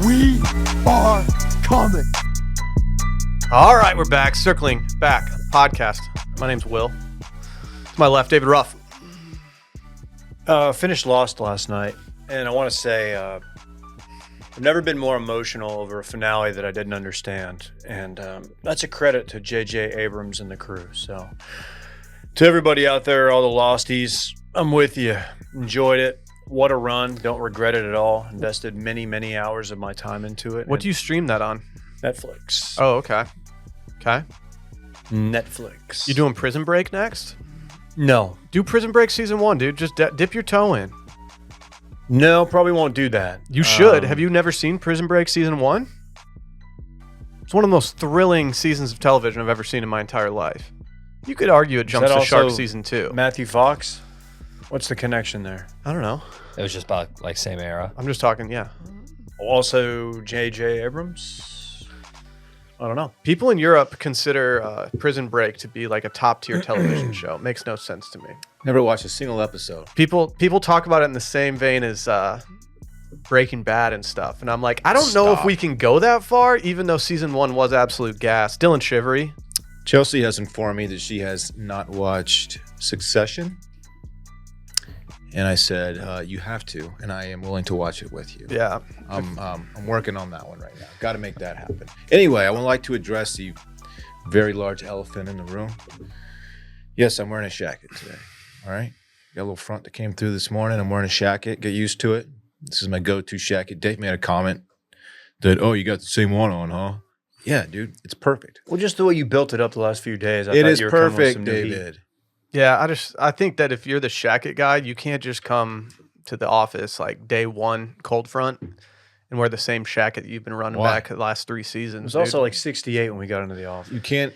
We are coming. All right, we're back. Circling back podcast. My name's Will. To my left, David Ruff. Finished Lost last night, and I want to say I've never been more emotional over a finale that I didn't understand, and that's a credit to J.J. Abrams and the crew. So, to everybody out there, all the Losties, I'm with you. Enjoyed it. What a run. Don't regret it at all. Invested many, many hours of my time into it. What do you stream that on? Netflix. Oh, okay. Okay. Netflix. You doing Prison Break next? No. Do Prison Break season 1, dude. Just dip your toe in. No, probably won't do that. You should. Have you never seen Prison Break season 1? It's one of the most thrilling seasons of television I've ever seen in my entire life. You could argue it jumps to Shark season 2. Matthew Fox? What's the connection there? I don't know. It was just about like same era. I'm just talking, yeah. Also, J.J. Abrams? I don't know. People in Europe consider Prison Break to be like a top tier television show. It makes no sense to me. Never watched a single episode. People talk about it in the same vein as Breaking Bad and stuff. And I'm like, I don't know if we can go that far, even though season 1 was absolute gas. Dylan Shivery. Chelsea has informed me that she has not watched Succession. And I said, you have to, and I am willing to watch it with you. Yeah. I'm working on that one right now. Got to make that happen. Anyway, I would like to address the very large elephant in the room. Yes, I'm wearing a shacket today. All right? Got a little front that came through this morning. I'm wearing a shacket. Get used to it. This is my go-to shacket. Dave made a comment that, oh, you got the same one on, huh? Yeah, dude. It's perfect. Well, just the way you built it up the last few days. It is perfect, David. Yeah, I think that if you're the shacket guy, you can't just come to the office like day one cold front and wear the same shacket you've been running back the last 3 seasons. It was also like 68 when we got into the office. You can't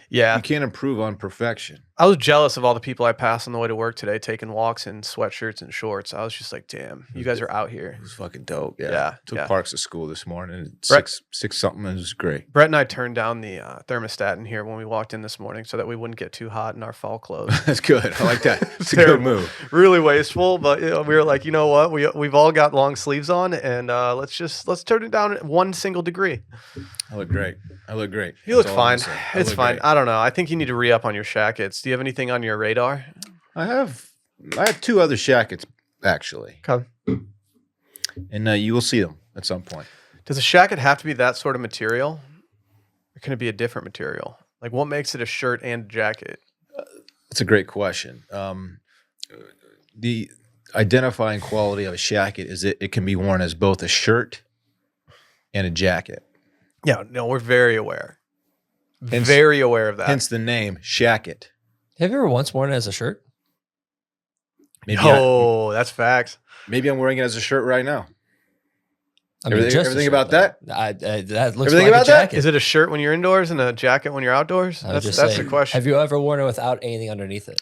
improve on perfection. I was jealous of all the people I passed on the way to work today, taking walks in sweatshirts and shorts. I was just like, damn, you guys are out here. It was fucking dope. Yeah. Yeah, Took Parks to school this morning. Six something. It was great. Brett and I turned down the thermostat in here when we walked in this morning so that we wouldn't get too hot in our fall clothes. That's good. I like that. It's a good move. Really wasteful, but we were like, you know what? We've all got long sleeves on, and let's turn it down 1 single degree. I look great. You look fine. It's fine. I don't know. I think you need to re-up on your shackets. Do you have anything on your radar? I have 2 other shackets, actually. Okay. And you will see them at some point. Does a shacket have to be that sort of material? Or can it be a different material? Like, what makes it a shirt and a jacket? That's a great question. The identifying quality of a shacket is it can be worn as both a shirt and a jacket. Yeah, no, we're very aware. Very aware of that. Hence the name, shacket. Have you ever once worn it as a shirt? That's facts. Maybe I'm wearing it as a shirt right now. Everything Shirt, about that? That looks Everything like about a jacket. Is it a shirt when you're indoors and a jacket when you're outdoors? That's the question. Have you ever worn it without anything underneath it?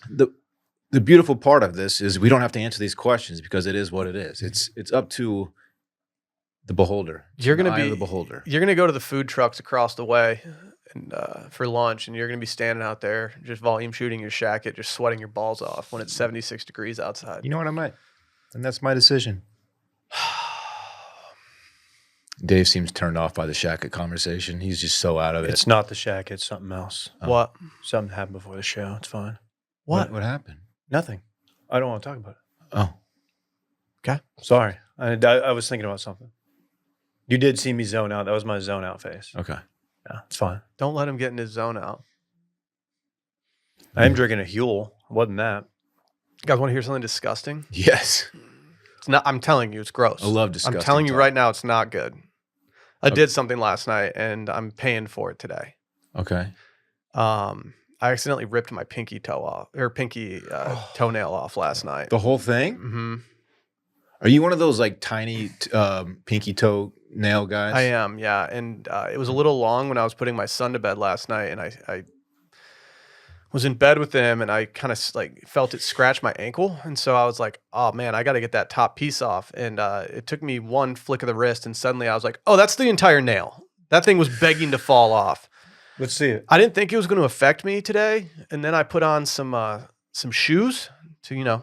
The beautiful part of this is we don't have to answer these questions because it is what it is. It's up to the beholder. You're going to be be the beholder. You're going to go to the food trucks across the way and for lunch, and you're going to be standing out there just volume shooting your shacket, just sweating your balls off when it's 76 degrees outside. You know what I might? And that's my decision. Dave seems turned off by the shacket conversation. He's just so out of it. It's not the shack. It's something else. What? Something happened before the show. It's fine. What happened? Nothing. I don't want to talk about it. Oh. Okay. Sorry. I was thinking about something. You did see me zone out. That was my zone out face. Okay. Yeah, it's fine. Don't let him get in his zone out. I am drinking a Huel. It wasn't that. You guys want to hear something disgusting? Yes. It's not. I'm telling you, it's gross. I love disgusting. I'm telling you right now, it's not good. I did something last night, and I'm paying for it today. Okay. I accidentally ripped my pinky toenail off last night. The whole thing? Mm-hmm. Are you one of those like tiny pinky toe nail guys? I am, yeah. And it was a little long when I was putting my son to bed last night, and I was in bed with him, and I kind of like felt it scratch my ankle, and so I was like, "Oh man, I got to get that top piece off." And it took me one flick of the wrist, and suddenly I was like, "Oh, that's the entire nail." That thing was begging to fall off. Let's see it. I didn't think it was going to affect me today, and then I put on some shoes to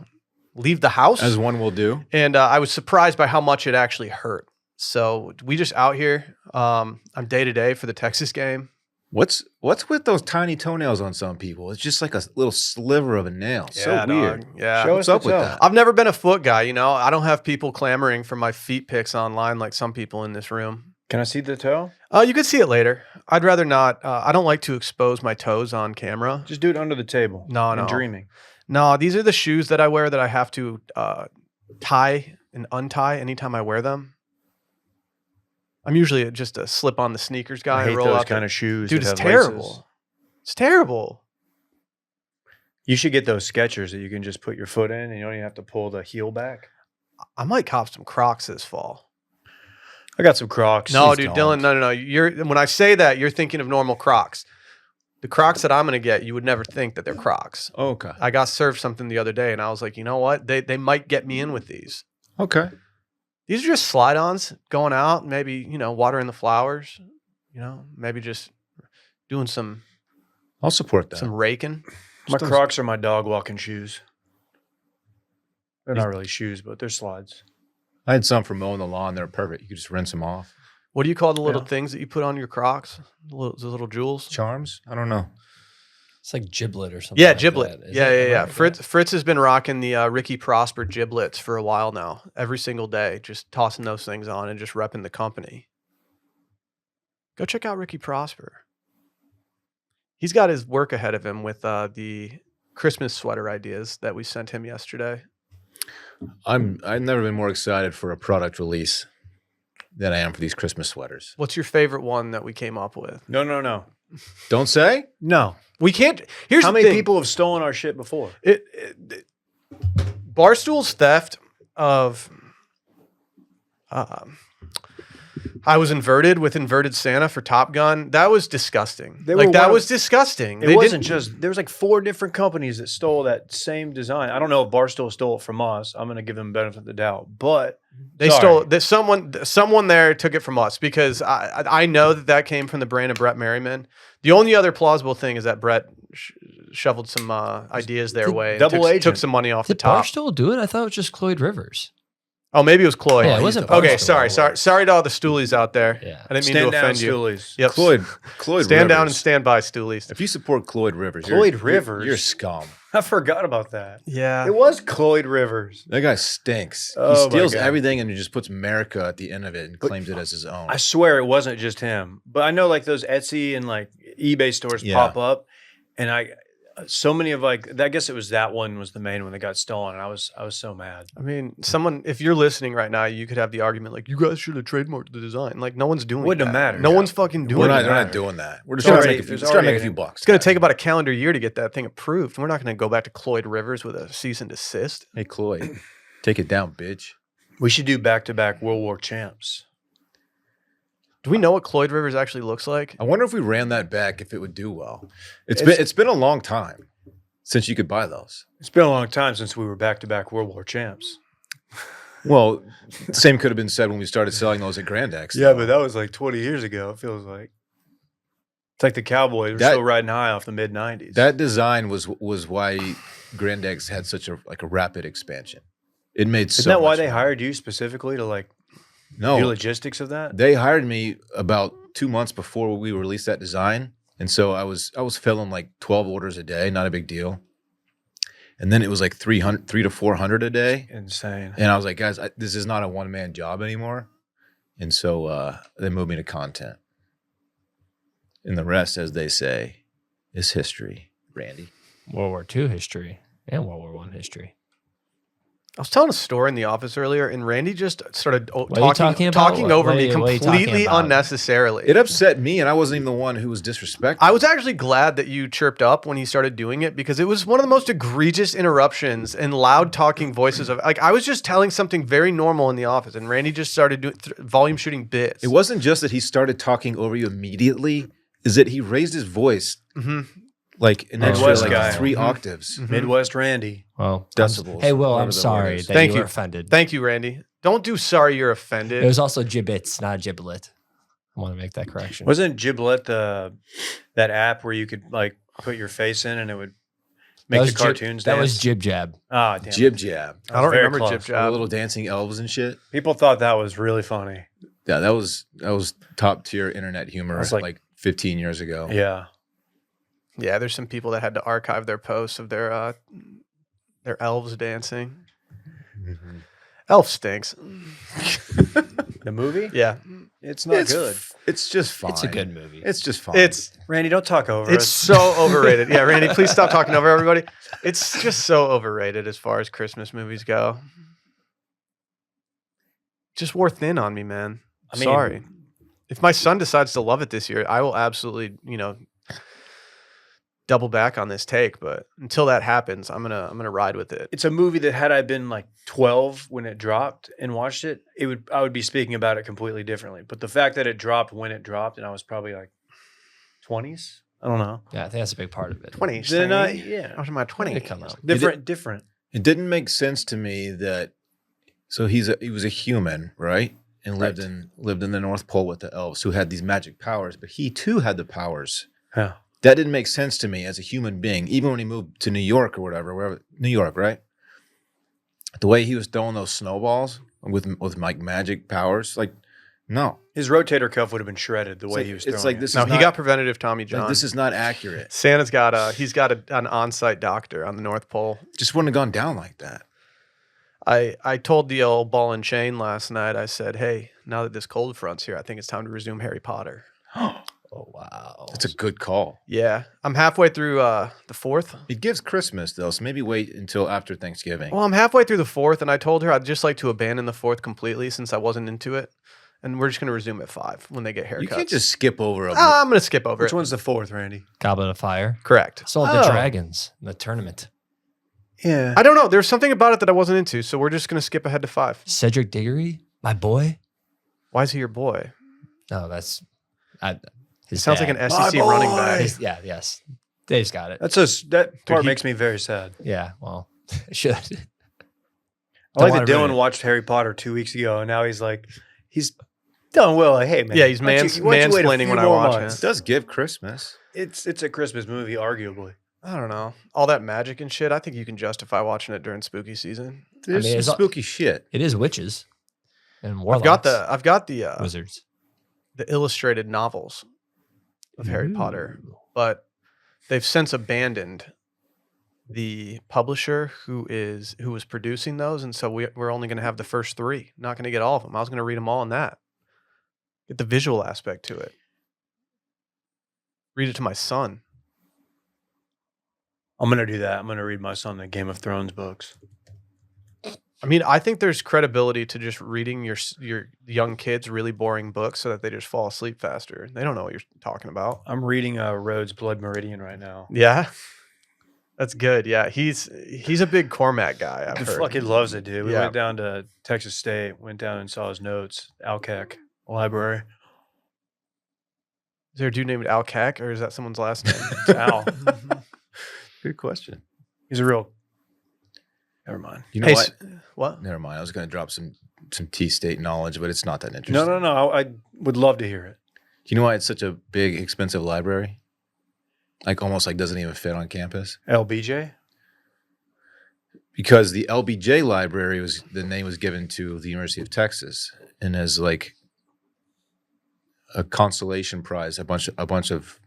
leave the house, as one will do. and I was surprised by how much it actually hurt. So we just out here. I'm day to day for the Texas game. What's with those tiny toenails on some people? It's just like a little sliver of a nail. So weird. Dog. Yeah. Show What's us up the with toe. that? I've never been a foot guy, you know. I don't have people clamoring for my feet pics online like some people in this room. Can I see the toe? You could see it later. I'd rather not. I don't like to expose my toes on camera. Just do it under the table. No, I'm no. dreaming. No, these are the shoes that I wear that I have to tie and untie anytime I wear them. I'm usually just a slip on the sneakers guy. I hate roll those out kind the- of shoes. Dude, that it's have laces. terrible. It's terrible. You should get those Skechers that you can just put your foot in and you don't even have to pull the heel back. I might cop some Crocs this fall. I got some Crocs. No, Please dude, don't. Dylan, no. When I say that, you're thinking of normal Crocs. The Crocs that I'm gonna get, you would never think that they're Crocs. Okay. I got served something the other day, and I was like, you know what? They might get me in with these. Okay. These are just slide-ons going out, maybe, watering the flowers, maybe just doing some I'll support that. raking. My Crocs are my dog walking shoes. They're not really shoes, but they're slides. I had some for mowing the lawn. They're perfect. You could just rinse them off. What do you call the little Yeah. things that you put on your Crocs? The little jewels? Charms? I don't know. It's like giblet or something. Yeah, like giblet. that. Is Yeah. it? Right, Fritz has been rocking the Ricky Prosper giblets for a while now. Every single day, just tossing those things on and just repping the company. Go check out Ricky Prosper. He's got his work ahead of him with the Christmas sweater ideas that we sent him yesterday. I've never been more excited for a product release than I am for these Christmas sweaters. What's your favorite one that we came up with? No. Don't say? No. We can't. Here's How the many thing. people have stolen our shit before? Barstool's theft of I was inverted with inverted Santa for Top Gun. That was disgusting. They were That one was of- disgusting. It wasn't just, there was like 4 different companies that stole that same design. I don't know if Barstool stole it from us. I'm going to give them benefit of the doubt, but They sorry. stole that. Someone there took it from us because I know that came from the brand of Brett Merriman. The only other plausible thing is that Brett shoveled some ideas their way. And double took agent. some money off Did the top. Barstool do it? I thought it was just Cloyd Rivers. Oh, maybe it was Cloyd. Yeah, it wasn't Okay, Barstool. sorry to all the scum out there. Yeah. I didn't mean Stand to down, offend you. Stoolies. Yep. Cloyd Stand down and Rivers. stand by, Stoolies. If you support Cloyd Rivers, Cloyd you're Rivers? scum. I forgot about that. Yeah. It was Cloyd Rivers. That guy stinks. Oh, He my steals God. everything and he just puts America at the end of it and claims it as his own. I swear it wasn't just him, but I know like those Etsy and like eBay stores Yeah. pop up, and so many of like I guess it was that one was the main one that got stolen, and I was so mad. I mean, if you're listening right now, you could have the argument like, you guys should have trademarked the design. Like, no one's doing Wouldn't that. have mattered. No one's fucking doing we're that. not doing that. We're just There's trying to already- make a few, there's just trying to make a already- few bucks. It's going to take about a calendar year to get that thing approved. We're not going to go back to Cloyd Rivers with a cease and desist. Hey, Cloyd, take it down, bitch. We should do back-to-back World War champs. Do we know what Cloyd Rivers actually looks like? I wonder if we ran that back, if it would do well. It's- It's been a long time since you could buy those. It's been a long time since we were back-to-back World War champs. Well, same could have been said when we started selling those at Grand X. Yeah, but that was like 20 years ago. It feels like it's like the Cowboys were That- still riding high off the mid '90s. that design was why Grand X had such a rapid expansion. It made so Isn't that why much they money. hired you specifically to like No, do logistics of that? they hired me about 2 months before we released that design, and so I was filling like 12 orders a day, not a big deal. And then it was like 300 to 400 a day, Insane. and I was like, guys, this is not a one-man job anymore. And so they moved me to content, and the rest, as they say, is history. Randy, World War II history and World War I history. I was telling a story in the office earlier, and Randy just started are you talking about? talking over What me are you talking completely about? unnecessarily. it upset me, and I wasn't even the one who was disrespected. I was actually glad that you chirped up when he started doing it because it was one of the most egregious interruptions and loud talking voices of like I was just telling something very normal in the office, and Randy just started doing volume shooting bits. It wasn't just that he started talking over you immediately; is that he raised his voice like an extra Midwest like guy. 3 Mhm. octaves. Midwest Randy. Well, Decibels, Hey, Will, whatever I'm the sorry word is. that Thank you you. were offended. Thank you, Randy. Don't do sorry you're offended. It was also gibbets, not giblet. I want to make that correction. Wasn't Giblet that app where you could like put your face in and it would make was the cartoons That dance? was jib jab. Ah, damn. Jib jab. I don't very remember close. Jib The Jab. little dancing elves and shit. People thought that was really funny. Yeah, that was top tier internet humor was like, like 15 years ago. Yeah. Yeah, there's some people that had to archive their posts of their elves dancing. Mhm. Elf stinks. The movie? Yeah, It's not good. It's just fine. It's a good movie. It's just fine. it's Randy, don't talk over it's us. so overrated. Yeah, Randy, please stop talking over everybody. It's just so overrated as far as Christmas movies go. Just wore thin on me, man. I mean, Sorry. If my son decides to love it this year, I will absolutely, double back on this take. But until that happens, I'm gonna ride with it. It's a movie that had I been like 12 when it dropped and watched it, I would be speaking about it completely differently. But the fact that it dropped when it dropped, and I was probably like 20s, I don't know. Yeah, I think that's a big part of it. 20. Then I yeah, was in my 20. It comes out. different. It didn't make sense to me that. So he was a human, right? And lived in the North Pole with the elves who had these magic powers, but he too had the powers. Yeah. That didn't make sense to me as a human being, even when he moved to New York or wherever, New York, right? The way he was throwing those snowballs with like magic powers, like no. His rotator cuff would have been shredded the way he was throwing It's like it. this. No, is he not, got preventative Tommy John. like, this is not accurate. Santa's got an on-site doctor on the North Pole. Just wouldn't have gone down like that. I told the old ball and chain last night. I said, "Hey, now that this cold front's here, I think it's time to resume Harry Potter." Oh wow. That's a good call. Yeah, I'm halfway through the fourth. It gives Christmas though, so maybe wait until after Thanksgiving. Well, I'm halfway through the fourth, and I told her I'd just like to abandon the fourth completely since I wasn't into it, and we're just going to resume at 5 when they get haircuts. You can't just skip over a. I'm going to skip over Which it. one's the fourth, Randy? Goblet of Fire. Correct. I saw the dragons in the tournament. Yeah. I don't know. There's something about it that I wasn't into, so we're just going to skip ahead to 5. Cedric Diggory, my boy. Why is he your boy? No, that's He his sounds dad. like an SEC running back. Yes. They just got it. That part he- makes me very sad. Yeah, well, it should. I like Don't that wanna ruin Dylan it. watched Harry Potter 2 weeks ago, and now he's done well. Like, hey man, Yeah, he's why don't you wait a mansplaining few when I more watch months? It does give Christmas. It's a Christmas movie, arguably. I don't know. All that magic and shit, I think you can justify watching it during spooky season. There's mean, some it's- spooky shit. It is witches and warlocks. I've got the wizards. the illustrated novels of Harry Potter, but they've since abandoned the publisher who was producing those, and so we're only going to have the first 3. Not going to get all of them. I was going to read them all in that. Get the visual aspect to it. Read it to my son. I'm gonna do that. I'm gonna read my son the Game of Thrones books. I mean, I think there's credibility to just reading your young kids really boring books so that they just fall asleep faster. They don't know what you're talking about. I'm reading Rhodes Blood Meridian right now. Yeah, that's good. Yeah, he's a big Cormac guy. I've He heard. fucking loves it, dude. We Yeah. went down to Texas State, went down and saw his notes, Alcac Library. Is there a dude named Al Cack, or is that someone's last name? It's Al. Good question. He's a real. Never mind. You know Hey, what? what? Never mind. I was going to drop some T-State knowledge, but it's not that interesting. No. I would love to hear it. Do you know why it's such a big, expensive library? Like almost like doesn't even fit on campus. LBJ. Because the LBJ library the name was given to the University of Texas, and as like a consolation prize, a bunch of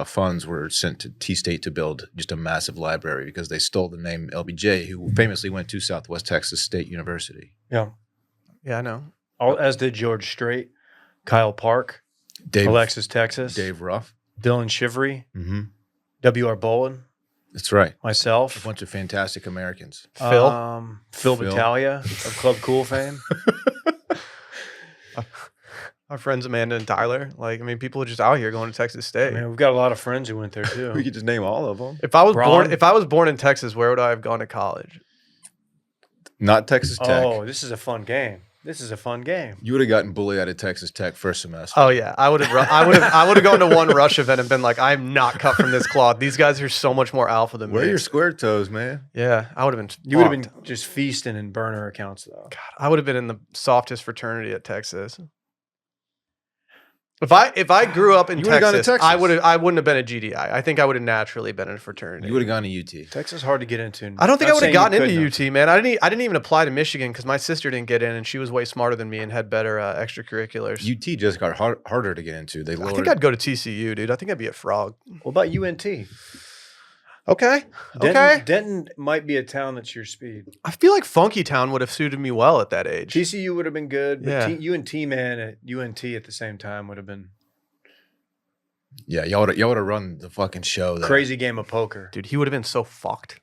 funds were sent to T-State to build just a massive library because they stole the name LBJ, who famously went to Southwest Texas State University. Yeah. Yeah, I know. As did George Strait, Kyle Park, Dave, Alexis Texas, Dave Ruff. Dylan Shivery, Mm-hmm. W.R. Bolin, That's right. A myself, bunch of fantastic Americans. Phil? Phil Phil. Battaglia of Club Cool fame. Our friends Amanda and Tyler. Like, I mean, people are just out here going to Texas State. I mean, we've got a lot of friends who went there too. We could just name all of them. If I was Braun? born in Texas, where would I have gone to college? Not Texas Tech. Oh, this is a fun game. You would have gotten bullied out of Texas Tech first semester. Oh yeah, I would have gone to one rush event and been like, I'm not cut from this cloth. These guys are so much more alpha than Where are me. your square toes, man? Yeah, I would have been. You would have fucked. been just feasting in burner accounts though. God, I would have been in the softest fraternity at Texas. If I grew up in You would've gone to Texas, Texas. I wouldn't have been a GDI. I think I would have naturally been in a fraternity. You would have gone to UT. Texas is hard to get into. I don't think Not I would have saying you gotten couldn't into have. UT, man. I didn't even apply to Michigan because my sister didn't get in, and she was way smarter than me and had better extracurriculars. UT just got harder to get into. They I lowered. think I'd go to TCU, dude. I think I'd be a frog. What about UNT? Okay. Denton, Okay. Denton might be a town that's your speed. I feel like Funky Town would have suited me well at that age. TCU would have been good, but Yeah. UNT man at UNT at the same time would have been Yeah, y'all would have run the fucking show. There. crazy game of poker. Dude, he would have been so fucked.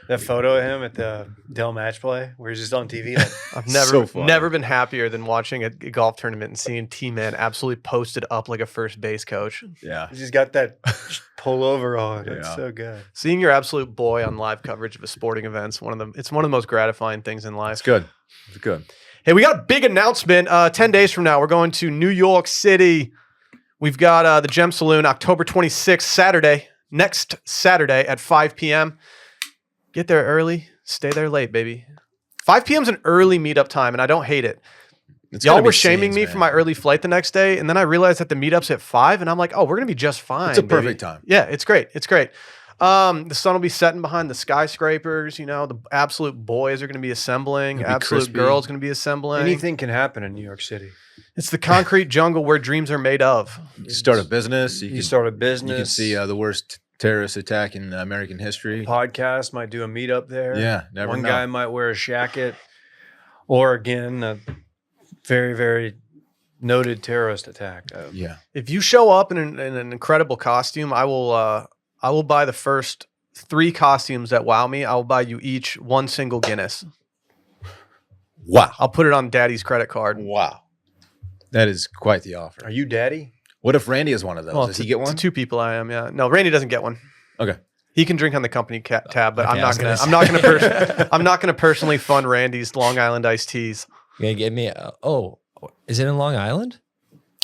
That photo of him at the Dell match play where he's just on TV. Like, I've So funny. never been happier than watching a golf tournament and seeing T-Man absolutely posted up like a first base coach. Yeah. he's just got that pullover on. It's Yeah. so good. Seeing your absolute boy on live coverage of a sporting event, it's one of the most gratifying things in life. It's good. It's good. Hey, we got a big announcement. 10 days from now, we're going to New York City. We've got the Gem Saloon, October 26th, Saturday. Next Saturday at 5 p.m. Get there early, stay there late, baby. 5 p.m. is an early meetup time, and I don't hate it. It's Y'all gotta be were shaming scenes, me man. for my early flight the next day, and then I realized that the meetup's at 5, and I'm like, oh, we're going to be just fine. It's a baby. perfect time. Yeah, it's great. It's great. The sun will be setting behind the skyscrapers. You know, the absolute boys are going to be assembling. It'll be Absolute crispy. girls going to be assembling. Anything can happen in New York City. It's the concrete jungle where dreams are made of. You can start a business. You can start a business. You can see the worst terrorist attack in American history. Podcast might do a meetup there. Yeah, never One know. guy might wear a shacket, or again, a very, very noted terrorist attack. Yeah. If you show up in an incredible costume, I will buy the first 3 costumes that wow me. I will buy you each one single Guinness. Wow. I'll put it on Daddy's credit card. Wow. That is quite the offer. Are you daddy? What if Randy is one of those? Well, Does to- he get one? To 2 people, I am. Yeah. No, Randy doesn't get one. Okay. He can drink on the company tab, but Okay, I was I'm gonna not gonna personally fund Randy's Long Island iced teas. You gonna give me? Is it in Long Island?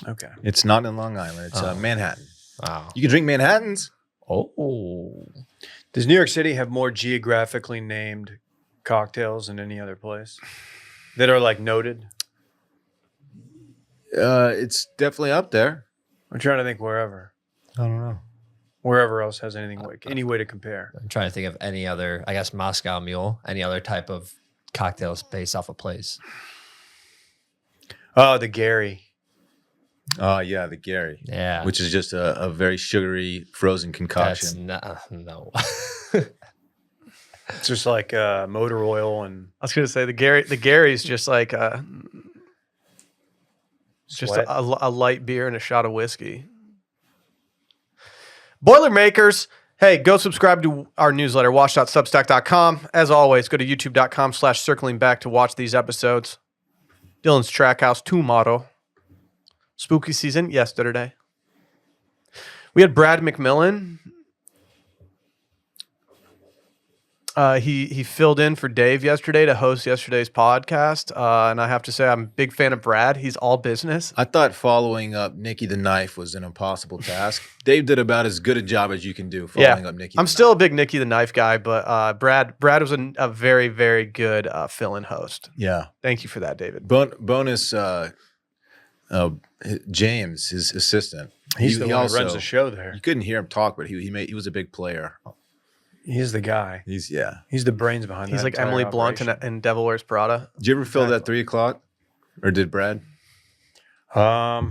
Okay. It's not in Long Island. It's Oh. Manhattan. Wow. You can drink Manhattans. Oh. Does New York City have more geographically named cocktails than any other place that are like noted? It's definitely up there. I'm trying to think wherever. I don't know. Wherever else has anything any way to compare. I'm trying to think of any other. I guess Moscow Mule. Any other type of cocktails based off a place. Oh, the Gary. Yeah, the Gary, Yeah. which is just a very sugary frozen That's concoction. no. It's just like motor oil and I was gonna say the Gary's just like just sweat. a light beer and a shot of whiskey. Boilermakers, hey, go subscribe to our newsletter, watch.substack.com. As always, go to youtube.com/circling back to watch these episodes. Dylan's Track House tomorrow. Spooky season yesterday. We had Brad McMillan. He filled in for Dave yesterday to host yesterday's podcast. And I have to say, I'm a big fan of Brad. He's all business. I thought following up Nikki the Knife was an impossible task. Dave did about as good a job as you can do following up Nikki. I'm the still a big Nicky the Knife guy, but Brad was a very, very good fill-in host. Knife. Yeah. Thank you for that, David. Bonus. James, his assistant. he's the he one also who runs the show there. You couldn't hear him talk, but he was a big player. He's the guy. He's He's the brains behind He's that like entire Emily Blunt operation. in Devil Wears Prada. Did you ever fill that 3 o'clock, or did Brad? As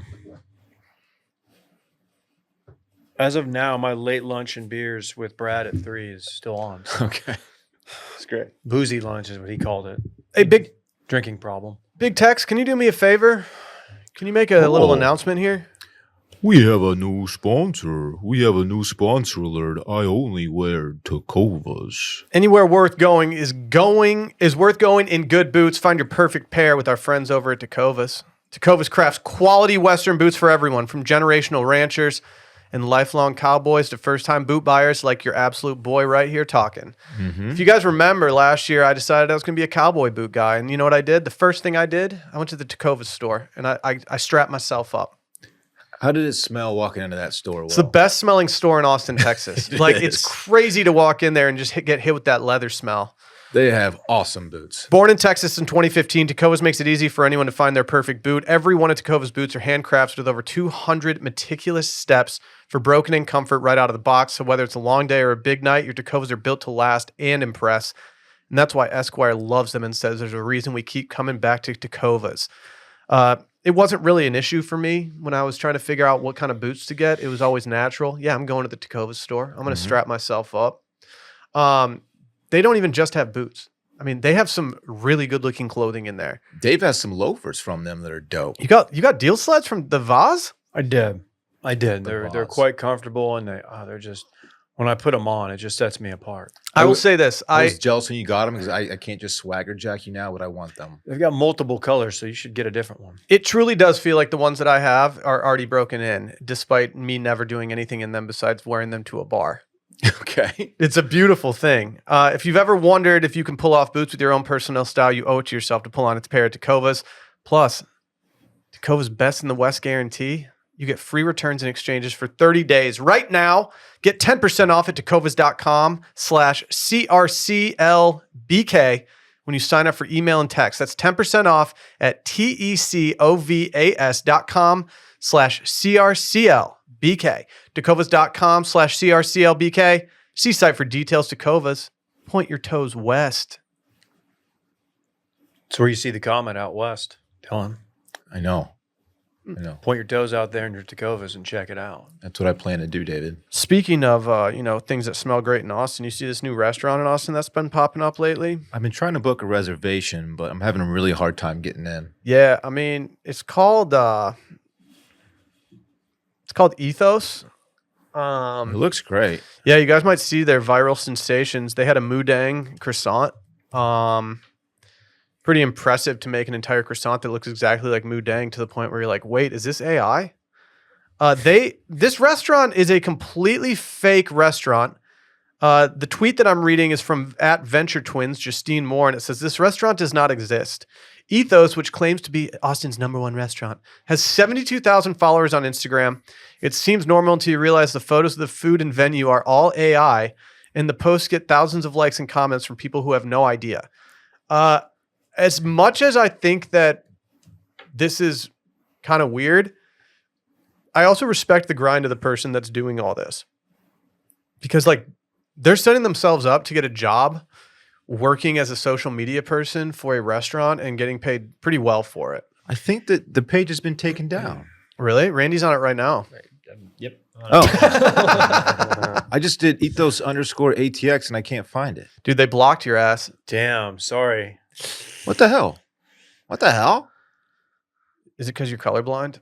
of now, my late lunch and beers with Brad at 3 is still on. Okay, it's great. Boozy lunch is what he called it. Hey, Drinking problem. Big Tex, can you do me a favor? Can you make a little announcement here? We have a new sponsor. We have a new sponsor alert. I only wear Tacovas. Anywhere worth going is worth going in good boots. Find your perfect pair with our friends over at Tacovas. Tacovas crafts quality Western boots for everyone, from generational ranchers and lifelong cowboys to first-time boot buyers like your absolute boy right here talking. If you guys remember, last year I decided I was going to be a cowboy boot guy, and you know what I did? The first thing I did, I went to the Tacovas store, and I strapped myself up. How did it smell walking into that store? It's the best smelling store in Austin, Texas. It's crazy to walk in there and just get hit with that leather smell. They have awesome boots. Born in Texas in 2015, Tecovas makes it easy for anyone to find their perfect boot. Every one of Tecovas boots are handcrafted with over 200 meticulous steps for broken-in comfort right out of the box. So whether it's a long day or a big night, your Tecovas are built to last and impress. And that's why Esquire loves them and says there's a reason we keep coming back to Tecovas. It wasn't really an issue for me when I was trying to figure out what kind of boots to get. It was always natural. Yeah, I'm going to the Tecovas store. I'm going to strap myself up. They don't even just have boots. I mean, they have some really good looking clothing in there. Dave has some loafers from them that are dope. You got deal sleds from the Vaz? I did. They're Boss. quite comfortable, and they're just, when I put them on, it just sets me apart. I will say this. I was jealous when you got them because I can't just swagger jack you now, but I want them. They've got multiple colors, so you should get a different one. It truly does feel like the ones that I have are already broken in, despite me never doing anything in them besides wearing them to a bar. Okay. It's a beautiful thing. If you've ever wondered if you can pull off boots with your own personal style, you owe it to yourself to pull on a pair of Tecovas. Plus, Tecovas Best in the West guarantee. You get free returns and exchanges for 30 days. Right now, get 10% off at tecovas.com/CRCLBK when you sign up for email and text. That's 10% off at tecovas.com/CRCLBK. Tecovas.com/CRCLBK. See site for details. Tecovas. Point your toes west. It's where you see the comet out west. Tell him. I know. Point your toes out there in your Tecovas and check it out. That's what I plan to do, David. Speaking of, things that smell great in Austin, you see this new restaurant in Austin that's been popping up lately? I've been trying to book a reservation, but I'm having a really hard time getting in. Yeah, I mean, it's called Ethos. It looks great. Yeah, you guys might see their viral sensations. They had a Moudang croissant. Pretty impressive to make an entire croissant that looks exactly like Moudang to the point where you're like, wait, is this AI? This restaurant is a completely fake restaurant. The tweet that I'm reading is from @VentureTwins, Justine Moore, and it says, this restaurant does not exist. Ethos, which claims to be Austin's #1 restaurant, has 72,000 followers on Instagram. It seems normal until you realize the photos of the food and venue are all AI, and the posts get thousands of likes and comments from people who have no idea. As much as I think that this is kind of weird, I also respect the grind of the person that's doing all this. Because, they're setting themselves up to get a job working as a social media person for a restaurant and getting paid pretty well for it. I think that the page has been taken down. Really? Randy's on it right now. Yep. Oh. I just did ethos_ATX and I can't find it. Dude, they blocked your ass. Damn, sorry. What the hell? What the hell? Is it because you're colorblind?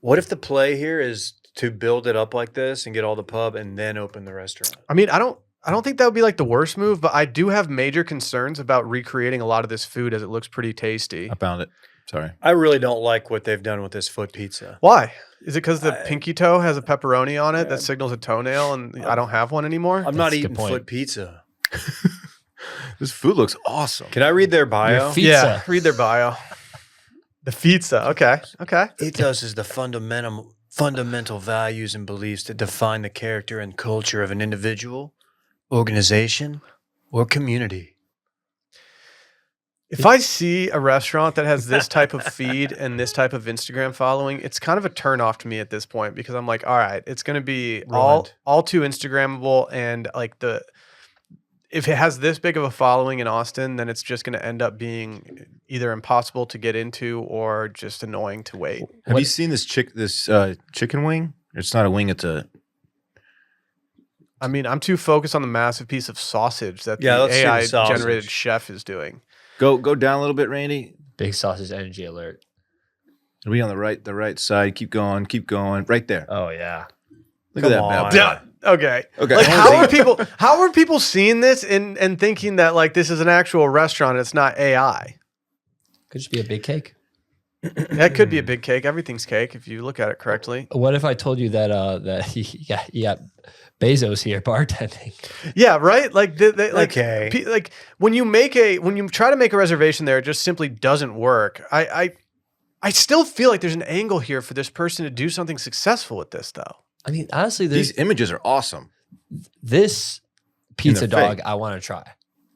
What if the play here is to build it up like this and get all the pub and then open the restaurant? I mean, I don't think that would be the worst move, but I do have major concerns about recreating a lot of this food as it looks pretty tasty. I found it. Sorry. I really don't like what they've done with this foot pizza. Why? Is it because the pinky toe has a pepperoni on it that signals a toenail and I don't have one anymore? I'm not That's a good eating point. foot pizza. This food looks awesome. Can I read their bio? Your feet- Yeah, Pizza. read their bio. The pizza. Okay. Ethos is the fundamental values and beliefs that define the character and culture of an individual, organization, or community. If I see a restaurant that has this type of feed and this type of Instagram following, it's kind of a turn off to me at this point because I'm like, all right, it's going to be all too Instagrammable and if it has this big of a following in Austin, then it's just going to end up being either impossible to get into or just annoying to wait. Have you seen this chicken wing? It's not a wing, it's a... I mean, I'm too focused on the massive piece of sausage that Yeah, the let's see the AI-generated sausage. chef is doing. Go down a little bit, Randy. Big sausage energy alert. Are we on the right side? Keep going. Right there. Oh yeah. Look at that Come bad on. boy. Yeah. Okay. Okay. How are people seeing this and thinking that this is an actual restaurant? It's not AI. Could just be a big cake. That could be a big cake. Everything's cake if you look at it correctly. What if I told you that you got Bezos here bartending? Yeah, right. Okay. When you try to make a reservation there, it just simply doesn't work. I still feel like there's an angle here for this person to do something successful with this, though. I mean, honestly, These images are awesome. this pizza they're dog fake. I want to try.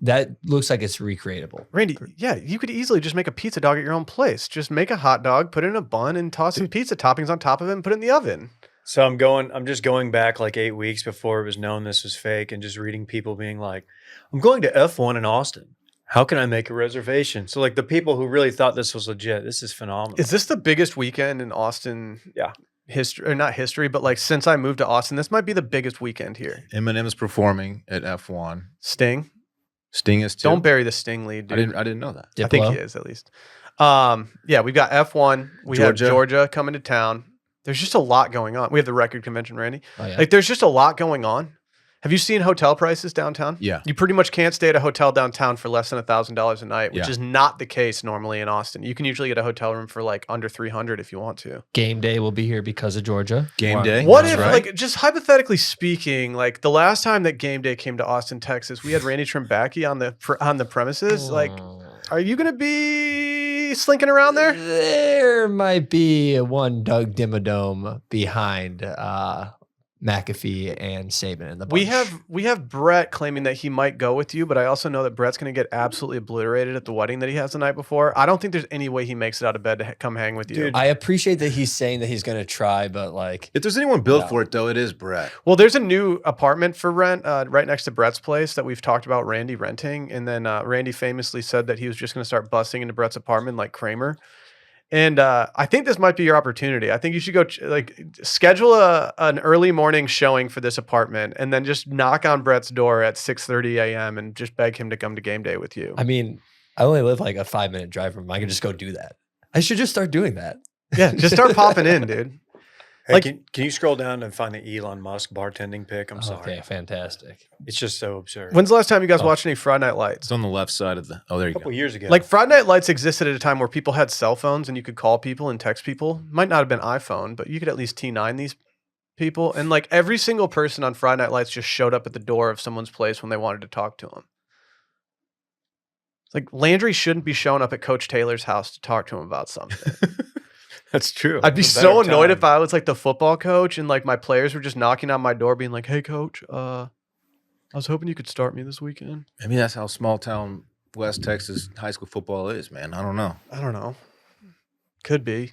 That looks like it's recreatable. Randy, yeah, you could easily just make a pizza dog at your own place. Just make a hot dog, put it in a bun, and toss some pizza toppings on top of it and put it in the oven. So I'm just going back like 8 weeks before it was known this was fake and just reading people being like, I'm going to F1 in Austin. How can I make a reservation? So like the people who really thought this was legit, this is phenomenal. Is this the biggest weekend in Austin? Yeah. History, or not history, but like since I moved to Austin, this might be the biggest weekend here. Eminem's performing at F1. Sting. Sting is too. Don't bury the Sting lead, dude. I didn't know that. I think Diplo? he is at least. Yeah, we've got F1. We have Georgia. Georgia coming to town. There's just a lot going on. We have the record convention, Randy. Oh, yeah. Like, there's just a lot going on. Have you seen hotel prices downtown? Yeah. You pretty much can't stay at a hotel downtown for less than $1,000 a night, which Yeah. is not the case normally in Austin. You can usually get a hotel room for like under $300 if you want to. Game day will be here because of Georgia. Game day. What That's if, right. like, just hypothetically speaking, like the last time that Game Day came to Austin, Texas, we had Randy Trimbacki on the premises. Like, are you going to be slinking around there? There might be one Doug Dimmadome behind McAfee and Saban in the bunch. We have Brett claiming that he might go with you, but I also know that Brett's going to get absolutely obliterated at the wedding that he has the night before. I don't think there's any way he makes it out of bed to come hang with you. Dude. I appreciate that he's saying that he's going to try, but like, If there's anyone built No. for it, though, it is Brett. Well, there's a new apartment for rent right next to Brett's place that we've talked about Randy renting. And then Randy famously said that he was just going to start busting into Brett's apartment like Kramer. And I think this might be your opportunity. I think you should go schedule an early morning showing for this apartment and then just knock on Brett's door at 6:30 a.m. and just beg him to come to game day with you. I mean, I only live like a 5-minute drive from him. I could just go do that. I should just start doing that. Yeah, just start popping in, dude. Hey, like- can you scroll down and find the Elon Musk bartending pic? I'm sorry. Okay, fantastic. It's just so absurd. When's the last time you guys watched any Friday Night Lights? It's on the left side of the. Oh, there a you couple go. years ago. Like Friday Night Lights existed at a time where people had cell phones and you could call people and text people. Might not have been iPhone, but you could at least T9 these people. And like every single person on Friday Night Lights just showed up at the door of someone's place when they wanted to talk to them. It's like Landry shouldn't be showing up at Coach Taylor's house to talk to him about something. That's true. I'd be It's a so better annoyed time. if I was like the football coach and like my players were just knocking on my door being like, "Hey coach, I was hoping you could start me this weekend." Maybe that's how small town West Texas high school football is, man. I don't know. I don't know. Could be.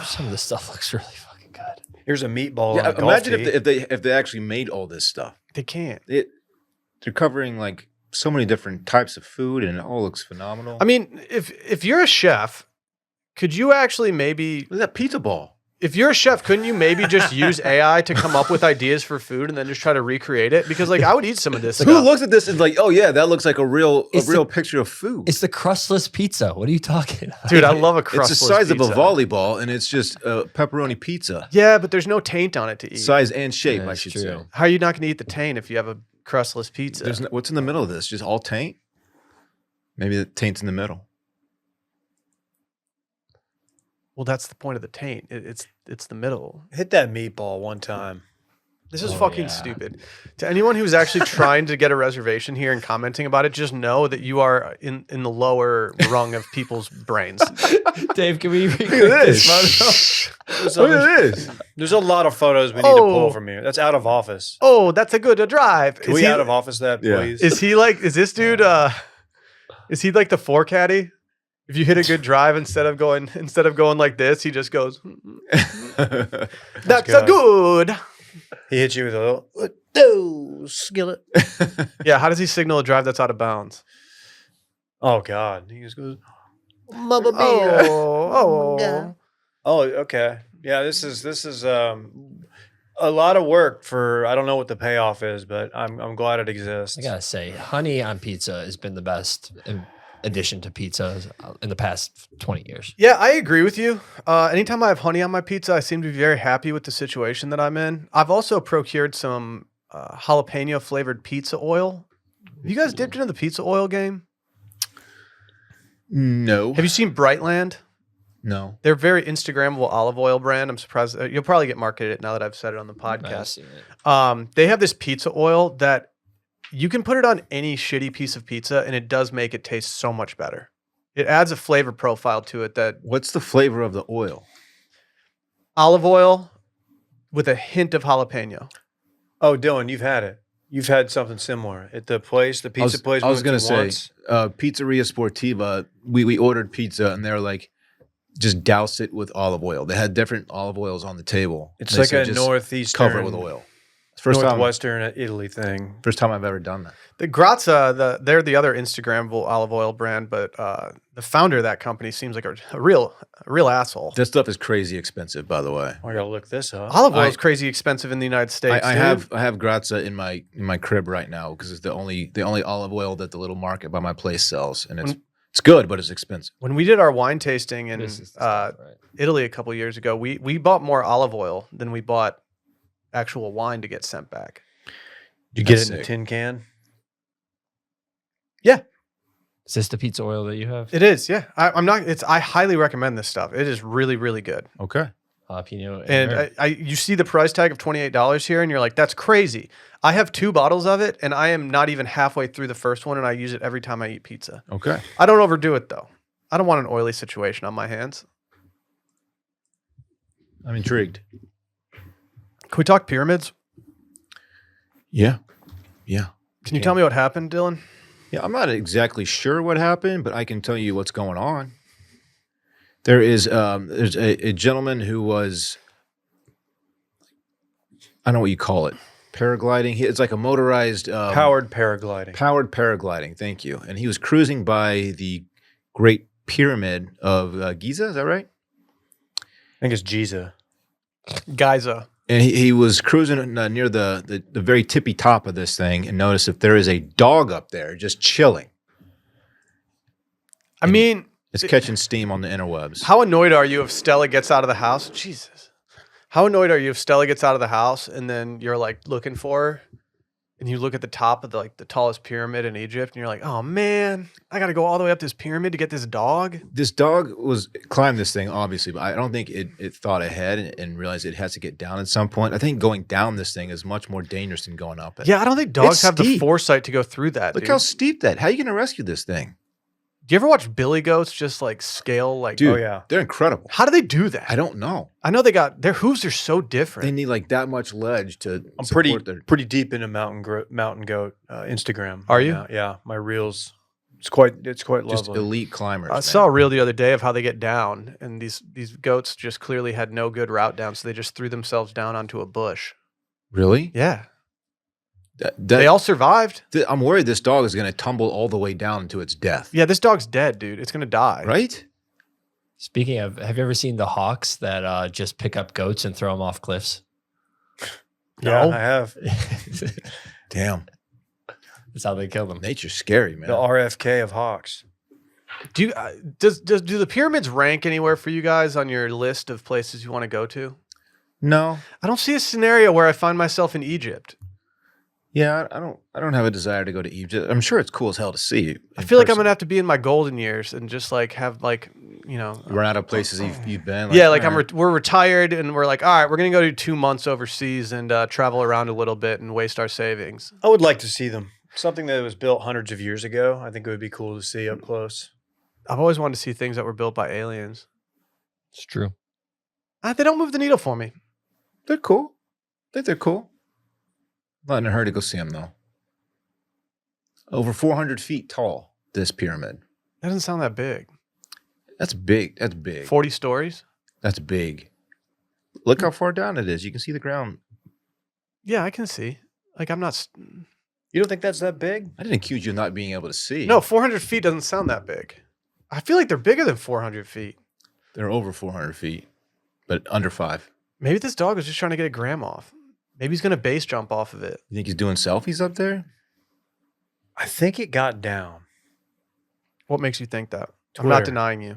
Some of this stuff looks really fucking good. Here's a meatball. Yeah, on a golf imagine tee. if they actually made all this stuff. They can't. They're covering like so many different types of food, and it all looks phenomenal. I mean, if you're a chef, could you actually maybe, look at that pizza ball. if you're a chef, couldn't you maybe just use AI to come up with ideas for food and then just try to recreate it? Because like I would eat some of this. Who looks at this and is like, oh yeah, that looks like a real It's picture of food. It's the crustless pizza. What are you talking about? Dude, I love a crustless It's the size pizza. of a volleyball, and it's just a pepperoni pizza, Yeah, but there's no taint on it to eat. size and shape. Yeah, I it's should true. say. How are you not going to eat the taint if you have a crustless pizza? There's no, what's in the middle of this? Just all taint? Maybe the taint's in the middle. Well, that's the point of the taint. It's the middle. Hit that meatball one time. This is Oh, fucking yeah. stupid. To anyone who's actually trying to get a reservation here and commenting about it, just know that you are in the lower rung of people's brains. Dave, can we recreate this. this photo? Look at this. There's a lot of photos we need to Oh. pull from here. That's out of office. Oh, that's a good drive. Can we out of office that, Yeah. please? Is he like? Is this dude? Is he like the four caddy? If you hit a good drive instead of going like this, he just goes. That's a good. He hit you with a little skillet. Yeah. How does he signal a drive that's out of bounds? Oh God. He just goes. Oh. Oh, okay. Yeah, this is a lot of work for I don't know what the payoff is, but I'm glad it exists. I gotta say, honey on pizza has been the best addition to pizza in the past 20 years. Yeah, I agree with you. Anytime I have honey on my pizza, I seem to be very happy with the situation that I'm in. I've also procured some jalapeno flavored pizza oil. Have you guys dipped into the pizza oil game? No. Have you seen Brightland? No. They're a very Instagrammable olive oil brand. I'm surprised. You'll probably get marketed now that I've said it on the I've podcast. seen it. They have this pizza oil that you can put it on any shitty piece of pizza and it does make it taste so much better. It adds a flavor profile to it that What's the flavor of the oil? olive oil with a hint of jalapeno. Oh, Dylan, you've had it. You've had something similar at the place, the pizza place. I was going gonna to say, Pizzeria Sportiva. We ordered pizza, and they were like, just douse it with olive oil. They had different olive oils on the table. It's They like said, a just northeastern, cover it with oil. northwestern Italy thing. First time I've ever done that. The Grazia, they're the other Instagrammable olive oil brand, but the founder of that company seems like a real asshole. This stuff is crazy expensive, by the way. I gotta look this up. Olive oil is crazy expensive in the United States. I dude. have Grazia in my crib right now because it's the only olive oil that the little market by my place sells, and it's good, but it's expensive. When we did our wine tasting in This is the stuff, right? Italy a couple years ago, we bought more olive oil than we bought actual wine to get sent back. Did you get That's it in a sick. tin can? Is this the pizza oil that you have? It is, yeah. I highly recommend this stuff. It is really, really good. Okay. Jalapeno And you see the price tag of $28 here, and you're like, that's crazy. I have 2 bottles of it, and I am not even halfway through the first one, and I use it every time I eat pizza. Okay. I don't overdo it, though. I don't want an oily situation on my hands. I'm intrigued. Can we talk pyramids? Yeah. Yeah. Can you tell me what happened, Dylan? Yeah, I'm not exactly sure what happened, but I can tell you what's going on. There's a gentleman who was, I don't know what you call it, paragliding. It's like a motorized Powered paragliding. powered paragliding. Thank you. And he was cruising by the Great Pyramid of Giza. Is that right? I think it's Giza. Giza. And he was cruising near the very tippy top of this thing, and noticed if there is a dog up there just chilling. I mean, It's catching steam on the interwebs. how annoyed are you if Stella gets out of the house? Jesus. How annoyed are you if Stella gets out of the house and then you're like looking for her and you look at the top of the tallest pyramid in Egypt and you're like, oh man, I got to go all the way up this pyramid to get this dog? This dog climbed this thing, obviously, but I don't think it thought ahead and realized it has to get down at some point. I think going down this thing is much more dangerous than going up it. Yeah, I don't think dogs It's have the steep. foresight to go through that. Look Dude. how steep that. How are you going to rescue this thing? Do you ever watch billy goats just like scale like Dude, Oh, yeah. they're incredible. How do they do that? I don't know. I know their hooves are so different. They need like that much ledge to I'm support their... pretty deep into mountain goat Instagram. Are right you? now. Yeah, my reels. It's quite just lovely. elite climbers. I man. saw a reel the other day of how they get down, and these goats just clearly had no good route down, so they just threw themselves down onto a bush. Really? Yeah, That- they all survived. I'm worried this dog is going to tumble all the way down to its death. Yeah, this dog's dead, dude. It's gonna die. Right? Speaking of, have you ever seen the hawks that just pick up goats and throw them off cliffs? Yeah, No. I have. Damn. That's how they kill them. Nature's scary, man. The RFK of hawks. Do do the pyramids rank anywhere for you guys on your list of places you want to go to? No. I don't see a scenario where I find myself in Egypt. Yeah, I don't have a desire to go to Egypt. I'm sure it's cool as hell to see. I feel like I'm gonna have to be in my golden years and just like have like run out of places you've been. yeah, like all I'm right. we're retired and we're like, all right, we're gonna go do 2 months overseas and travel around a little bit and waste our savings. I would like to see them. Something that was built hundreds of years ago. I think it would be cool to see up close. I've always wanted to see things that were built by aliens. It's true. They don't move the needle for me. They're cool. I think they're cool. Not in a hurry to go see them though. Over 400 feet tall, this pyramid. That doesn't sound that big. That's big. That's big. 40 stories? That's big. Look how far down it is. You can see the ground. Yeah, I can see. Like I'm not. You don't think that's that big? I didn't accuse you of not being able to see. No, 400 feet doesn't sound that big. I feel like they're bigger than 400 feet. They're over 400 feet, but under 5. Maybe this dog was just trying to get a gram off. Maybe he's gonna base jump off of it. You think he's doing selfies up there? I think it got down. What makes you think that? I'm Where? not denying you.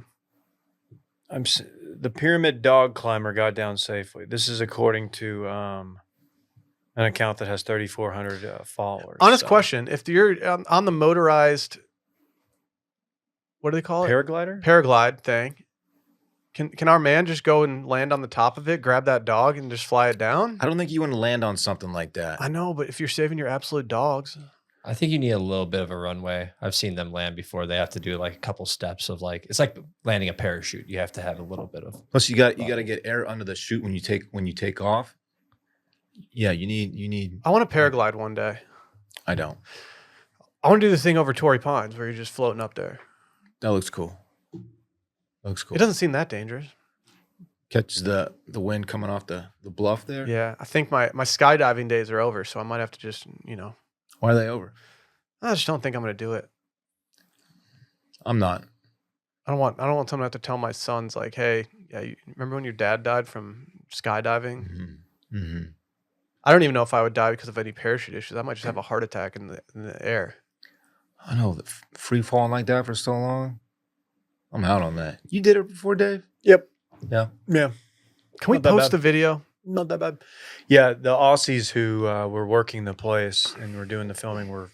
The pyramid dog climber got down safely. This is according to an account that has 3,400 followers. Honest So- question: if you're on the motorized, what do they call it? Paraglider? Paraglide thing. Can our man just go and land on the top of it, grab that dog, and just fly it down? I don't think you want to land on something like that. I know, but if you're saving your absolute dogs, I think you need a little bit of a runway. I've seen them land before. They have to do like a couple steps of like it's like landing a parachute. You have to have a little bit of. Plus, you got to get air under the chute when you take off. Yeah, you need. I want to paraglide one day. I don't. I want to do the thing over Torrey Pines where you're just floating up there. That looks cool. Looks cool. It doesn't seem that dangerous. Catches the wind coming off the bluff there. Yeah, I think my skydiving days are over, so I might have to just, Why are they over? I just don't think I'm going to do it. I'm not. I don't want someone to have to tell my sons like, hey, yeah, you remember when your dad died from skydiving? Mm-hmm. Mm-hmm. I don't even know if I would die because of any parachute issues. I might just have a heart attack in the air. I know the free falling like that for so long. I'm out on that. You did it before, Dave? Yep. Yeah. Yeah. Can we Not that post bad. the video? Not that bad. Yeah, the Aussies who were working the place and were doing the filming were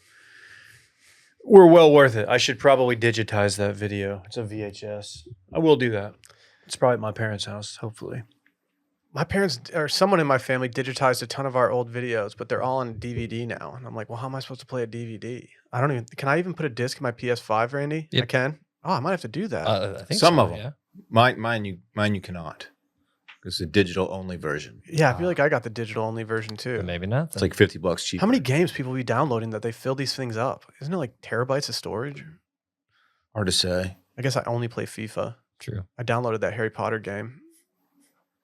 well worth it. I should probably digitize that video. It's a VHS. I will do that. It's probably at my parents' house, hopefully. My parents or someone in my family digitized a ton of our old videos, but they're all on DVD now. And I'm like, well, how am I supposed to play a DVD? Can I even put a disc in my PS5, Randy? Yep. I can. Oh, I might have to do that. I think Some so, of them. Yeah. Mine you cannot. It's a digital only version. Yeah, I feel like I got the digital only version too. But maybe not. It's like $50 cheaper. How many games people be downloading that they fill these things up? Isn't it like terabytes of storage? Hard to say. I guess I only play FIFA. True. I downloaded that Harry Potter game.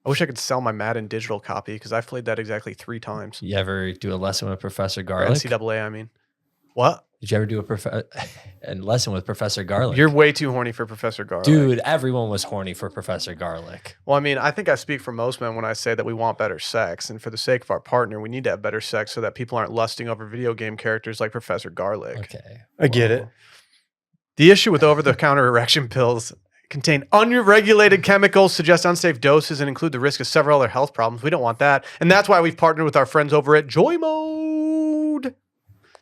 I wish I could sell my Madden digital copy because I've played that exactly 3 times. You ever do a lesson with Professor Or Garlic? NCAA, I mean. What? Did you ever do a lesson with Professor Garlic? You're way too horny for Professor Garlic. Dude, everyone was horny for Professor Garlic. Well, I mean, I think I speak for most men when I say that we want better sex. And for the sake of our partner, we need to have better sex so that people aren't lusting over video game characters like Professor Garlic. Okay. I get it. The issue with over-the-counter erection pills contain unregulated chemicals, suggest unsafe doses, and include the risk of several other health problems. We don't want that. And that's why we've partnered with our friends over at Joy Mode.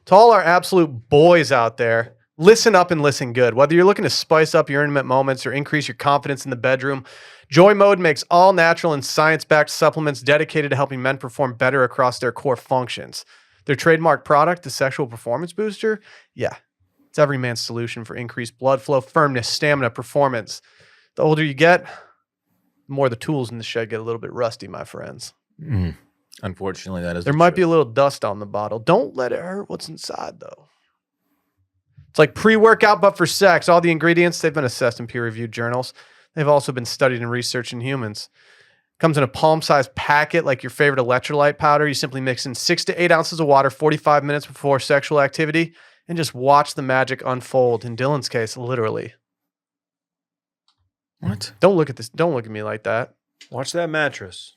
To all our absolute boys out there, listen up and listen good. Whether you're looking to spice up your intimate moments or increase your confidence in the bedroom, Joy Mode makes all natural and science-backed supplements dedicated to helping men perform better across their core functions. Their trademark product, the Sexual Performance Booster, it's every man's solution for increased blood flow, firmness, stamina, performance. The older you get, the more the tools in the shed get a little bit rusty, my friends. Unfortunately, that is. There might be a little dust on the bottle. Don't let it hurt what's inside, though. It's like pre-workout, but for sex. All the ingredients, they've been assessed in peer-reviewed journals. They've also been studied and researched in humans. Comes in a palm-sized packet like your favorite electrolyte powder. You simply mix in 6 to 8 ounces of water 45 minutes before sexual activity and just watch the magic unfold. In Dylan's case, literally. What? Don't look at this. Don't look at me like that. Watch that mattress.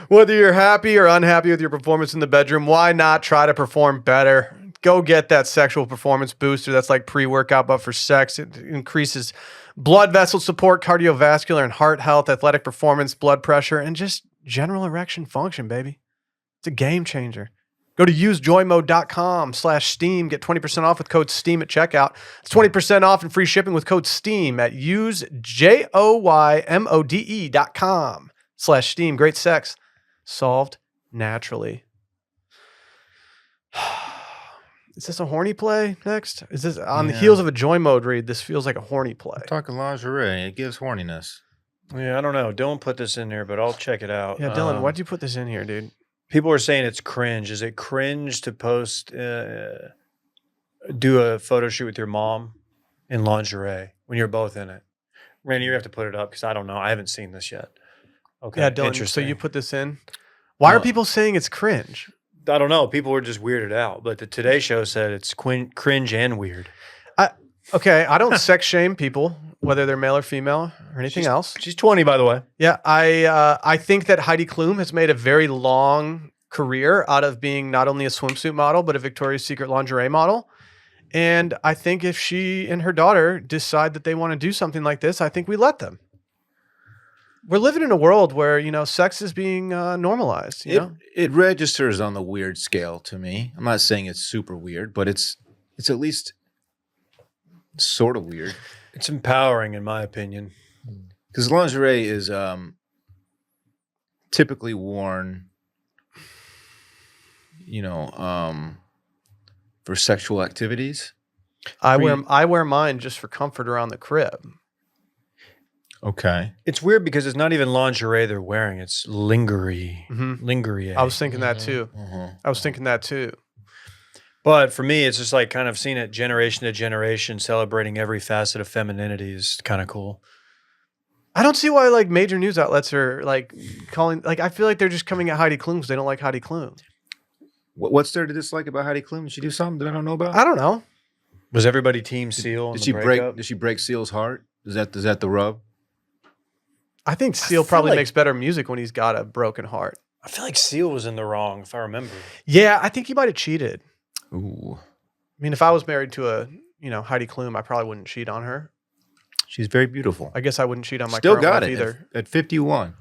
Whether you're happy or unhappy with your performance in the bedroom, why not try to perform better? Go get that Sexual Performance Booster. That's like pre-workout, but for sex. It increases blood vessel support, cardiovascular and heart health, athletic performance, blood pressure, and just general erection function, baby. It's a game changer. Go to usejoymode.com/steam. Get 20% off with code STEAM at checkout. It's 20% off and free shipping with code STEAM at usejoymode.com/steam. Great sex solved naturally. Is this a horny play next? Is this on the heels of a Joy Mode read? This feels like a horny play. I'm talking lingerie. It gives horniness. Yeah, I don't know. Don't put this in there, but I'll check it out. Yeah, Dylan, why'd you put this in here, dude? People are saying it's cringe. Is it cringe to post, do a photo shoot with your mom in lingerie when you're both in it? Randy, you have to put it up because I don't know. I haven't seen this yet. Okay. Yeah, Dylan, so Interesting. you put this in? Why are No. people saying it's cringe? I don't know. People were just weirded out, but the Today Show said it's cringe and weird. Okay, I don't sex shame people, whether they're male or female or anything else. She's 20, by the way. Yeah, I think that Heidi Klum has made a very long career out of being not only a swimsuit model, but a Victoria's Secret lingerie model. And I think if she and her daughter decide that they want to do something like this, I think we let them. We're living in a world where, sex is being normalized, you know? It registers on the weird scale to me. I'm not saying it's super weird, but it's at least sort of weird. It's empowering, in my opinion. Because lingerie is typically worn, for sexual activities. I wear mine just for comfort around the crib. Okay. It's weird because it's not even lingerie they're wearing. It's lingerie. Mhm. Lingerie. I was thinking that too. Mhm. I was thinking that too. But for me, it's just like kind of seeing it generation to generation, celebrating every facet of femininity is kind of cool. I don't see why like major news outlets are like calling. Like I feel like they're just coming at Heidi Klum because they don't like Heidi Klum. What's there to dislike about Heidi Klum? Did she do something that I don't know about? I don't know. Was everybody Team Seal? Did in she the break? breakup? Did she break Seal's heart? Is that the rub? I think Seal feel probably like- makes better music when he's got a broken heart. I feel like Seal was in the wrong, if I remember. Yeah, I think he might have cheated. Ooh, I mean, if I was married to a Heidi Klum, I probably wouldn't cheat on her. she's very beautiful. I guess I wouldn't cheat on my Still current got wife it either. at 51.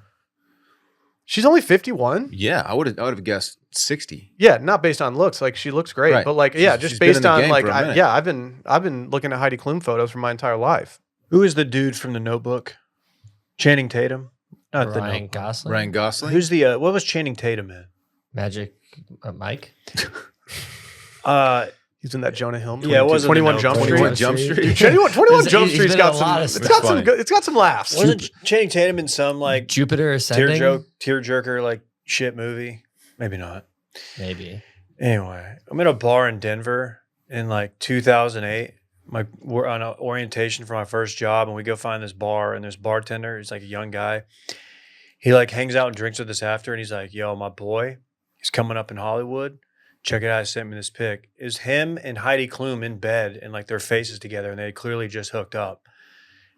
She's only 51. Yeah, I would have guessed 60. Yeah, not based on looks. Like she looks great, Right. but like She's just been in based the on game like for a minute. I've been looking at Heidi Klum photos for my entire life. Who is the dude from The Notebook? Channing Tatum? Not The Ryan Notebook. Gosling. Ryan Gosling. Who's the, what was Channing Tatum in? Magic Mike. He's in that Jonah Hill movie. Yeah, it wasn't 21 the Jump Notebook. Street. 21 Jump Street. 21 Jump He's Street's been got in a some. lot of It's stuff. got some Funny. good. It's got some laughs. Wasn't Channing Tatum in some like Jupiter Ascending. tearjerker like shit movie? Maybe not. Maybe. Anyway, I'm in a bar in Denver in like 2008. We're on an orientation for my first job, and we go find this bar, and this bartender, he's like a young guy. He like hangs out and drinks with us after, and he's like, "Yo, my boy, he's coming up in Hollywood. Check it out. I sent me this pic. Is him and Heidi Klum in bed, and like their faces together, and they had clearly just hooked up.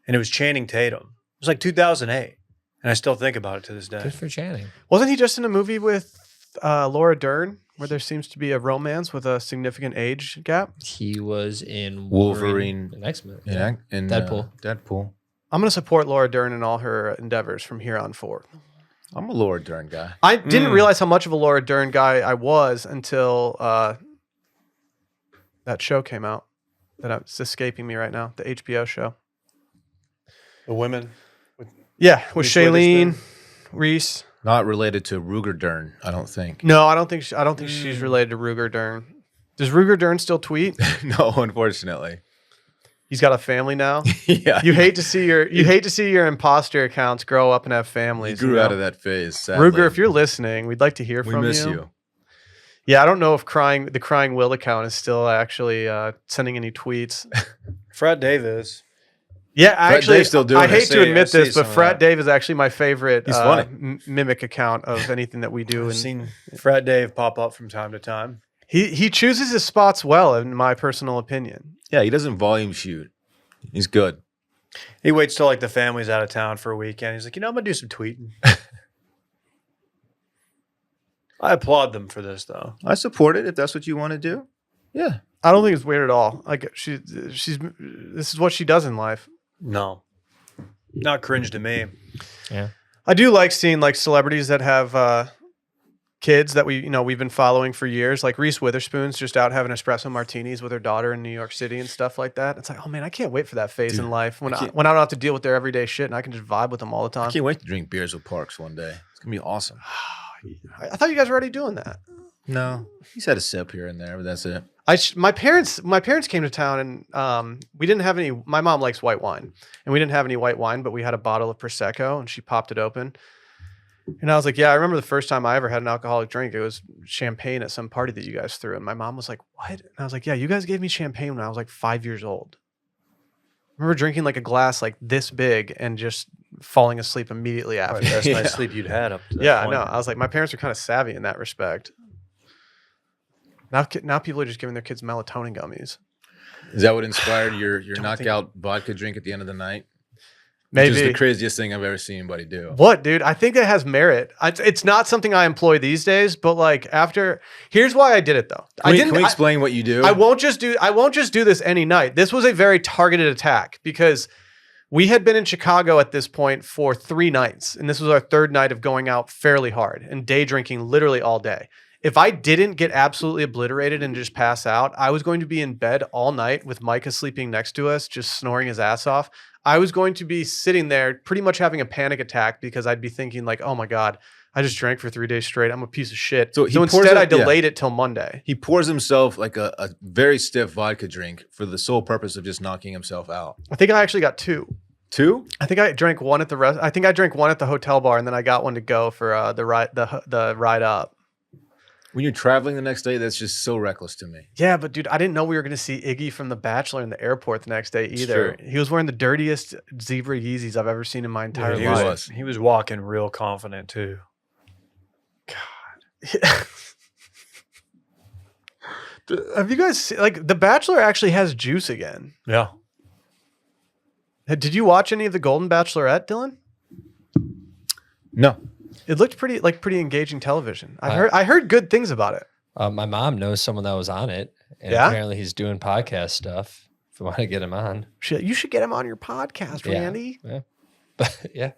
And it was Channing Tatum. It was like 2008, and I still think about it to this day. Good for Channing. Wasn't he just in a movie with Laura Dern where there seems to be a romance with a significant age gap? He was in Wolverine. the next movie. Yeah, and Deadpool. Deadpool. I'm going to support Laura Dern in all her endeavors from here on forward. I'm a Laura Dern guy. I didn't realize how much of a Laura Dern guy I was until that show came out. It's escaping me right now. The HBO show. The women. Yeah, with Reese Shailene, Witherspoon? Reese. Not related to Ruger Dern, I don't think. No, I don't think she's related to Ruger Dern. Does Ruger Dern still tweet? No, unfortunately. He's got a family now. Yeah. You hate to see your imposter accounts grow up and have He families. grew you know? out of that phase. Sadly. Ruger, if you're listening, we'd like to hear we from miss you. Yeah, I don't know if the Crying Will account is still actually sending any tweets. Frat Davis. Yeah, actually, Dave's still doing I it. hate to I admit see this, but some of Frat that. Dave is actually my favorite He's funny. mimic account of anything that we do. I've And seen Frat Dave pop up from time to time. he chooses his spots well, in my personal opinion. Yeah, he doesn't volume shoot. He's good. He waits till like the family's out of town for a weekend. He's like, I'm gonna do some tweeting. I applaud them for this though. I support it if that's what you want to do. Yeah. I don't think it's weird at all. Like she's this is what she does in life. No, not cringe to me. Yeah. I do like seeing like celebrities that have kids that we've been following for years. Like Reese Witherspoon's just out having espresso martinis with her daughter in New York City and stuff like that. It's like, oh man, I can't wait for that phase in life when I don't have to deal with their everyday shit and I can just vibe with them all the I time. can't wait to drink beers with Parks one day. It's gonna be awesome. I thought you guys were already doing that. No, he's had a sip here and there, but that's it. My parents came to town and we didn't have any. My mom likes white wine, and we didn't have any white wine, but we had a bottle of prosecco, and she popped it open. And I was like, yeah, I remember the first time I ever had an alcoholic drink. It was champagne at some party that you guys threw, and my mom was like, what? And I was like, yeah, you guys gave me champagne when I was like 5 years old. I remember drinking like a glass like this big and just falling asleep immediately after. Probably the best Yeah. night's sleep you'd had up to that Yeah, I point. know. I was like, my parents are kind of savvy in that respect. Now people are just giving their kids melatonin gummies. Is that what inspired your Don't knockout vodka drink at the end of the night? Maybe. Which is the craziest thing I've ever seen anybody do. What, dude? I think it has merit. It's not something I employ these days, but like here's why I did it though. Can we explain what you do? I won't just do this any night. This was a very targeted attack because we had been in Chicago at this point for 3 nights, and this was our 3rd night of going out fairly hard and day drinking literally all day. If I didn't get absolutely obliterated and just pass out, I was going to be in bed all night with Micah sleeping next to us, just snoring his ass off. I was going to be sitting there pretty much having a panic attack because I'd be thinking like, oh my God, I just drank for 3 days straight. I'm a piece of shit. So he So pours instead, it- I delayed it till Monday. He pours himself like a very stiff vodka drink for the sole purpose of just knocking himself out. I think I actually got 2. 2? I think I drank one at the I think I drank one at the hotel bar, and then I got one to go for the ride up. When you're traveling the next day, that's just so reckless to me. Yeah, but dude, I didn't know we were going to see Iggy from The Bachelor in the airport the next day either. true. He was wearing the dirtiest zebra Yeezys I've ever seen in my entire he life. was. He was walking real confident too. Have you guys seen, like The Bachelor actually has juice again? Yeah. Did you watch any of the Golden Bachelorette, Dylan? No. It looked pretty engaging television. I heard good things about it. My mom knows someone that was on it, and Yeah? apparently he's doing podcast stuff. If you want to get him on, You should get him on your podcast, Yeah. Randy. yeah, but yeah,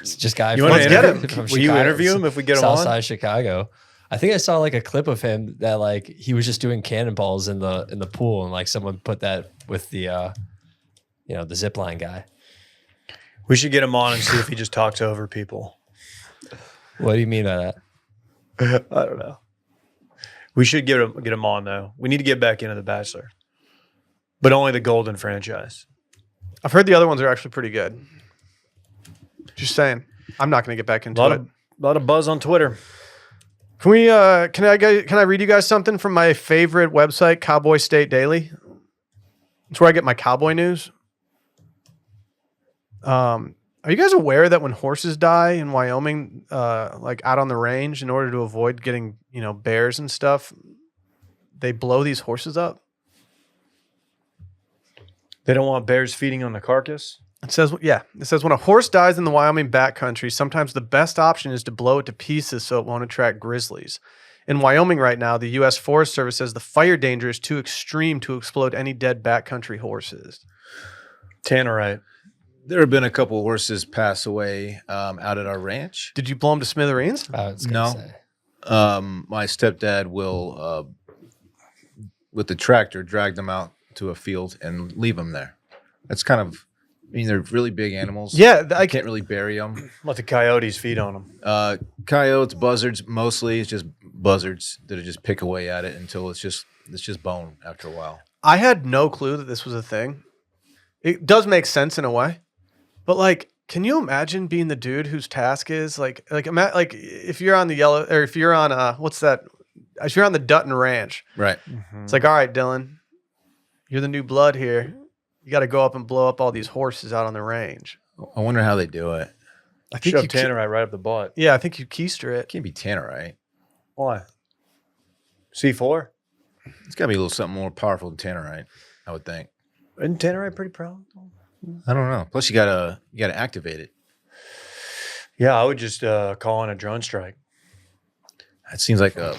it's just guy. You from- want to Let's get interview him. him? Will you interview him if we get him on? Southside Chicago. I think I saw like a clip of him that like he was just doing cannonballs in the pool, and like someone put that with the the zip line guy. We should get him on and see if he just talks over people. What do you mean by that? I don't know. We should get him on though. We need to get back into The Bachelor, but only the Golden franchise. I've heard the other ones are actually pretty good. Just saying. I'm not going to get back into it. Lot of buzz on Twitter. Can we? Can I read you guys something from my favorite website, Cowboy State Daily? It's where I get my cowboy news. Are you guys aware that when horses die in Wyoming, like out on the range, in order to avoid getting bears and stuff, they blow these horses up? They don't want bears feeding on the carcass. It says when a horse dies in the Wyoming backcountry, sometimes the best option is to blow it to pieces so it won't attract grizzlies. In Wyoming right now, the U.S. Forest Service says the fire danger is too extreme to explode any dead backcountry horses. Tannerite. There have been a couple horses pass away out at our ranch. Did you blow them to smithereens? I was gonna No. say. My stepdad will, with the tractor, drag them out to a field and leave them there. That's kind of, they're really big animals. Yeah, I can't really bury them. Let the coyotes feed on them. Coyotes, buzzards, mostly it's just buzzards that just pick away at it until it's just bone after a while. I had no clue that this was a thing. It does make sense in a way, but like, can you imagine being the dude whose task is like if you're on the yellow, or if you're on if you're on the Dutton Ranch, Right. it's like, all right, Dylan, you're the new blood here. You got to go up and blow up all these horses out on the range. I wonder how they do it. I think Shove you Tannerite right up the butt. Yeah, I think you keister it. It can't be Tannerite. Why? C4? It's got to be a little something more powerful than Tannerite, I would think. Isn't Tannerite pretty proud? I don't know. Plus, you gotta activate it. Yeah, I would just call in a drone strike. That seems like a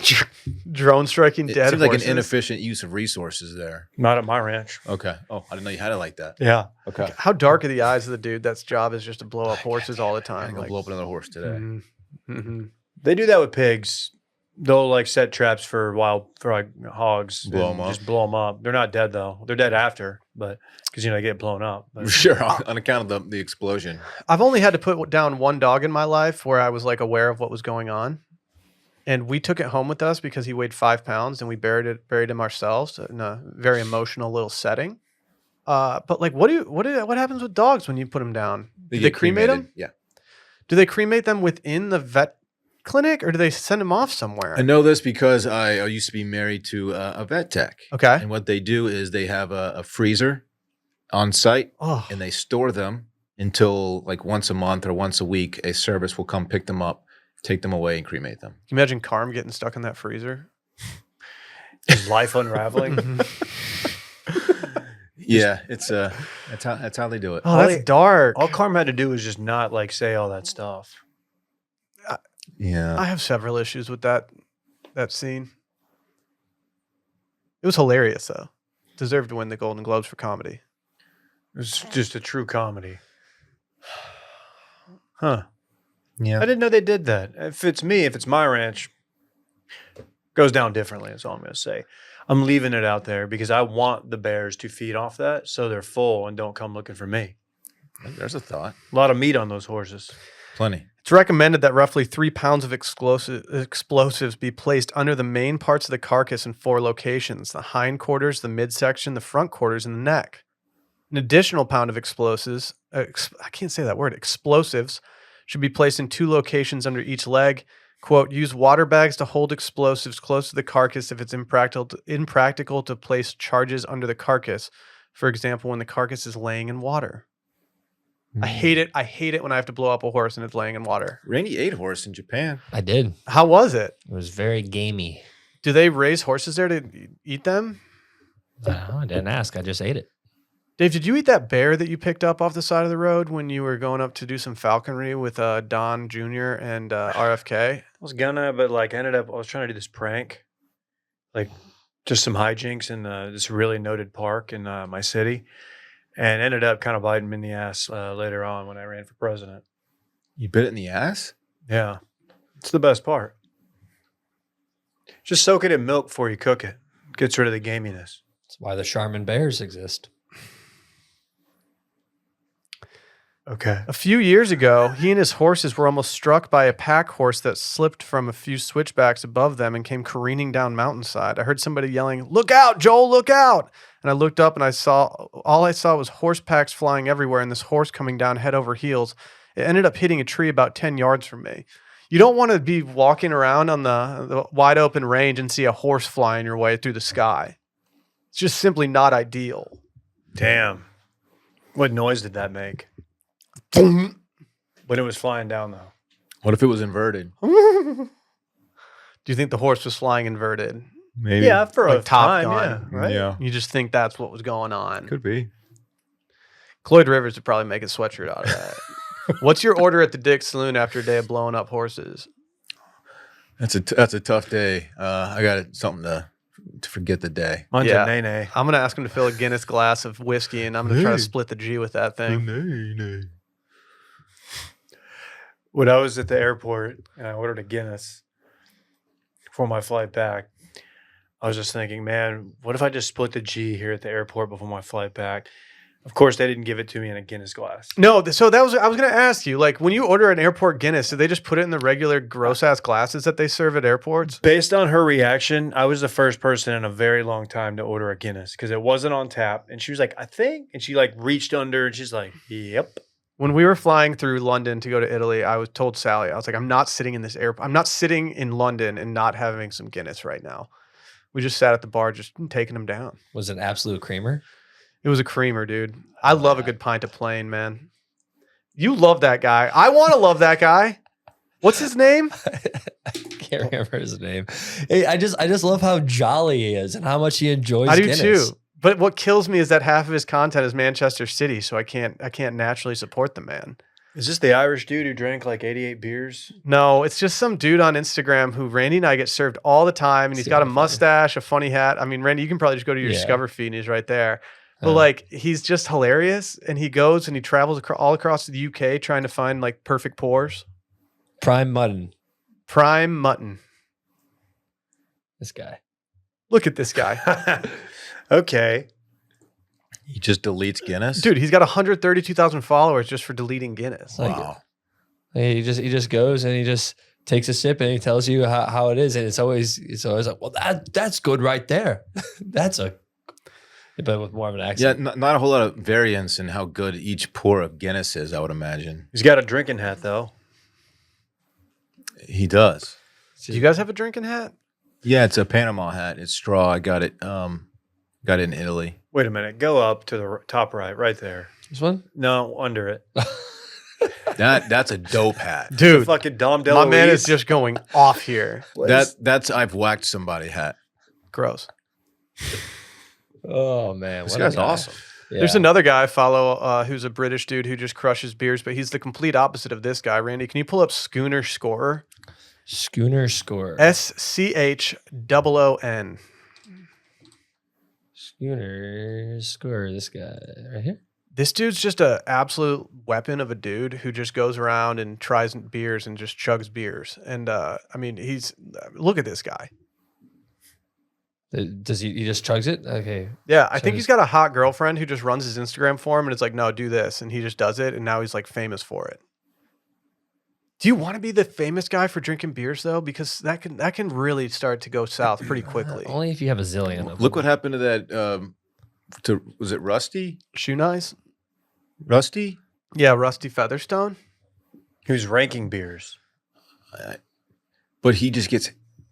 Drone striking it dead seems like horses. an inefficient use of resources there. Not at my ranch. Okay. Oh, I didn't know you had it like that. Yeah. Okay. How dark are the eyes of the dude that's job is just to blow up horses all the I'm time? gonna blow up another horse today. Mm-hmm. They do that with pigs. They'll like set traps for hogs. Blow and 'em up. Just blow them up. They're not dead though. They're dead after, but because they get blown up. But Sure, on account of the explosion. I've only had to put down one dog in my life where I was like aware of what was going on. And we took it home with us because he weighed 5 pounds and we buried him ourselves in a very emotional little setting. But like, what happens with dogs when you put them down? Do they get cremate them? cremated. Yeah. Do they cremate them within the vet clinic or do they send them off somewhere? I know this because I used to be married to a vet tech. Okay. And what they do is they have a freezer on site Oh, and they store them until like once a month or once a week, a service will come pick them up, take them away, and cremate them. can you imagine Carm getting stuck in that freezer? is life unraveling? Yeah, it's that's how they do it. Oh, that's dark. All Carm had to do was just not like say all that stuff. Yeah. I have several issues with that scene. It was hilarious though. Deserved to win the Golden Globes for comedy. It was just a true comedy. Huh. Yeah. I didn't know they did that. If it's my ranch, goes down differently. That's all I'm going to say. I'm leaving it out there because I want the bears to feed off that so they're full and don't come looking for me. There's a thought. A lot of meat on those horses. Plenty. It's recommended that roughly 3 pounds of explosives be placed under the main parts of the carcass in 4 locations: the hindquarters, the midsection, the front quarters, and the neck. An additional pound of explosives, I can't say that word, explosives, should be placed in 2 locations under each leg. Quote, use water bags to hold explosives close to the carcass if it's impractical to place charges under the carcass. For example, when the carcass is laying in water. I hate it. I hate it when I have to blow up a horse and it's laying in water. Randy ate horse in Japan. I did. How was it? It was very gamey. Do they raise horses there to eat them? I didn't ask. I just ate it. Dave, did you eat that bear that you picked up off the side of the road when you were going up to do some falconry with Don Jr. and RFK? I was gonna, but like I was trying to do this prank, like just some hijinks in this really noted park in my city, and ended up kind of biting me in the ass later on when I ran for president. You bit it in the ass? Yeah, it's the best part. Just soak it in milk before you cook it. Gets rid of the gaminess. That's why the Charmin bears exist. Okay. A few years ago, he and his horses were almost struck by a pack horse that slipped from a few switchbacks above them and came careening down mountainside. I heard somebody yelling, "Look out, Joel, look out!" And I looked up and all I saw was horse packs flying everywhere and this horse coming down head over heels. It ended up hitting a tree about 10 yards from me. You don't want to be walking around on the wide open range and see a horse flying your way through the sky. It's just simply not ideal. Damn. What noise did that make? When it was flying down, though. What if it was inverted? Do you think the horse was flying inverted? Maybe. Yeah, for Like a Top time, Gun, yeah, right? Yeah. You just think that's what was going on. Could be. Cloyd Rivers would probably make a sweatshirt out of that. What's your order at the Dick's Saloon after a day of blowing up horses? That's a tough day. I got something to forget the day. Mine's Yeah. a nay-nay. I'm going to ask him to fill a Guinness glass of whiskey, and I'm going to try to split the G with that thing. When I was at the airport and I ordered a Guinness for my flight back, I was just thinking, man, what if I just split the G here at the airport before my flight back? Of course, they didn't give it to me in a Guinness glass. No, so I was going to ask you, like, when you order an airport Guinness, do they just put it in the regular gross-ass glasses that they serve at airports? Based on her reaction, I was the first person in a very long time to order a Guinness because it wasn't on tap. And she was like, I think. And she like reached under and she's like, yep. When we were flying through London to go to Italy, I was told Sally, I was like, I'm not sitting in this airport. I'm not sitting in London and not having some Guinness right now. We just sat at the bar, just taking them down. Was it an absolute creamer? It was a creamer, dude. I love a good pint of plain, man. You love that guy. I want to love that guy. What's his name? I can't remember his name. Hey, I just love how jolly he is and how much he enjoys I do Guinness. too. But what kills me is that half of his content is Manchester City, so I can't naturally support the man. Is this the Irish dude who drank like 88 beers? No, it's just some dude on Instagram who Randy and I get served all the time, and he's got a mustache, a funny hat. I mean, Randy, you can probably just go to your Discover feed, and he's right there. But like, he's just hilarious, and he goes and he travels all across the UK trying to find like perfect pours. Prime mutton. Prime mutton. This guy. Look at this guy. Okay. He just deletes Guinness? Dude, he's got 132,000 followers just for deleting Guinness. Like, Wow. he just goes and he just takes a sip and he tells you how it is, and it's always like, well, that's good right there. That's a, but with more of an Yeah, accent. not a whole lot of variance in how good each pour of Guinness is, I would imagine. He's got a drinking hat, though. He does. Do you guys have a drinking hat? Yeah, it's a Panama hat. It's straw. I got it in Italy. Wait a minute. Go up to the top right there. This one? No, under it. That's a dope hat. Dude, Fucking Dom DeLuise. my man is just going off here. That's I've whacked somebody hat. Gross. Oh man, This what a guy's guy. awesome. Yeah. There's another guy I follow who's a British dude who just crushes beers, but he's the complete opposite of this guy. Randy, can you pull up Schooner Scorer? Schooner Score. SCHOON. Schooner Score. This guy right here. This dude's just an absolute weapon of a dude who just goes around and tries beers and just chugs beers. And I mean, look at this guy. Does he just chugs it? Okay. Yeah, I think So he's got a hot girlfriend who just runs his Instagram for him and it's like, no, do this. And he just does it. And now he's like famous for it. Do you want to be the famous guy for drinking beers though? Because that can really start to go south pretty quickly. Only if you have a zillion of them. Look what happened to that Was it Rusty? Shoe Nice? Rusty? Yeah, Rusty Featherstone. He was ranking beers. But he just gets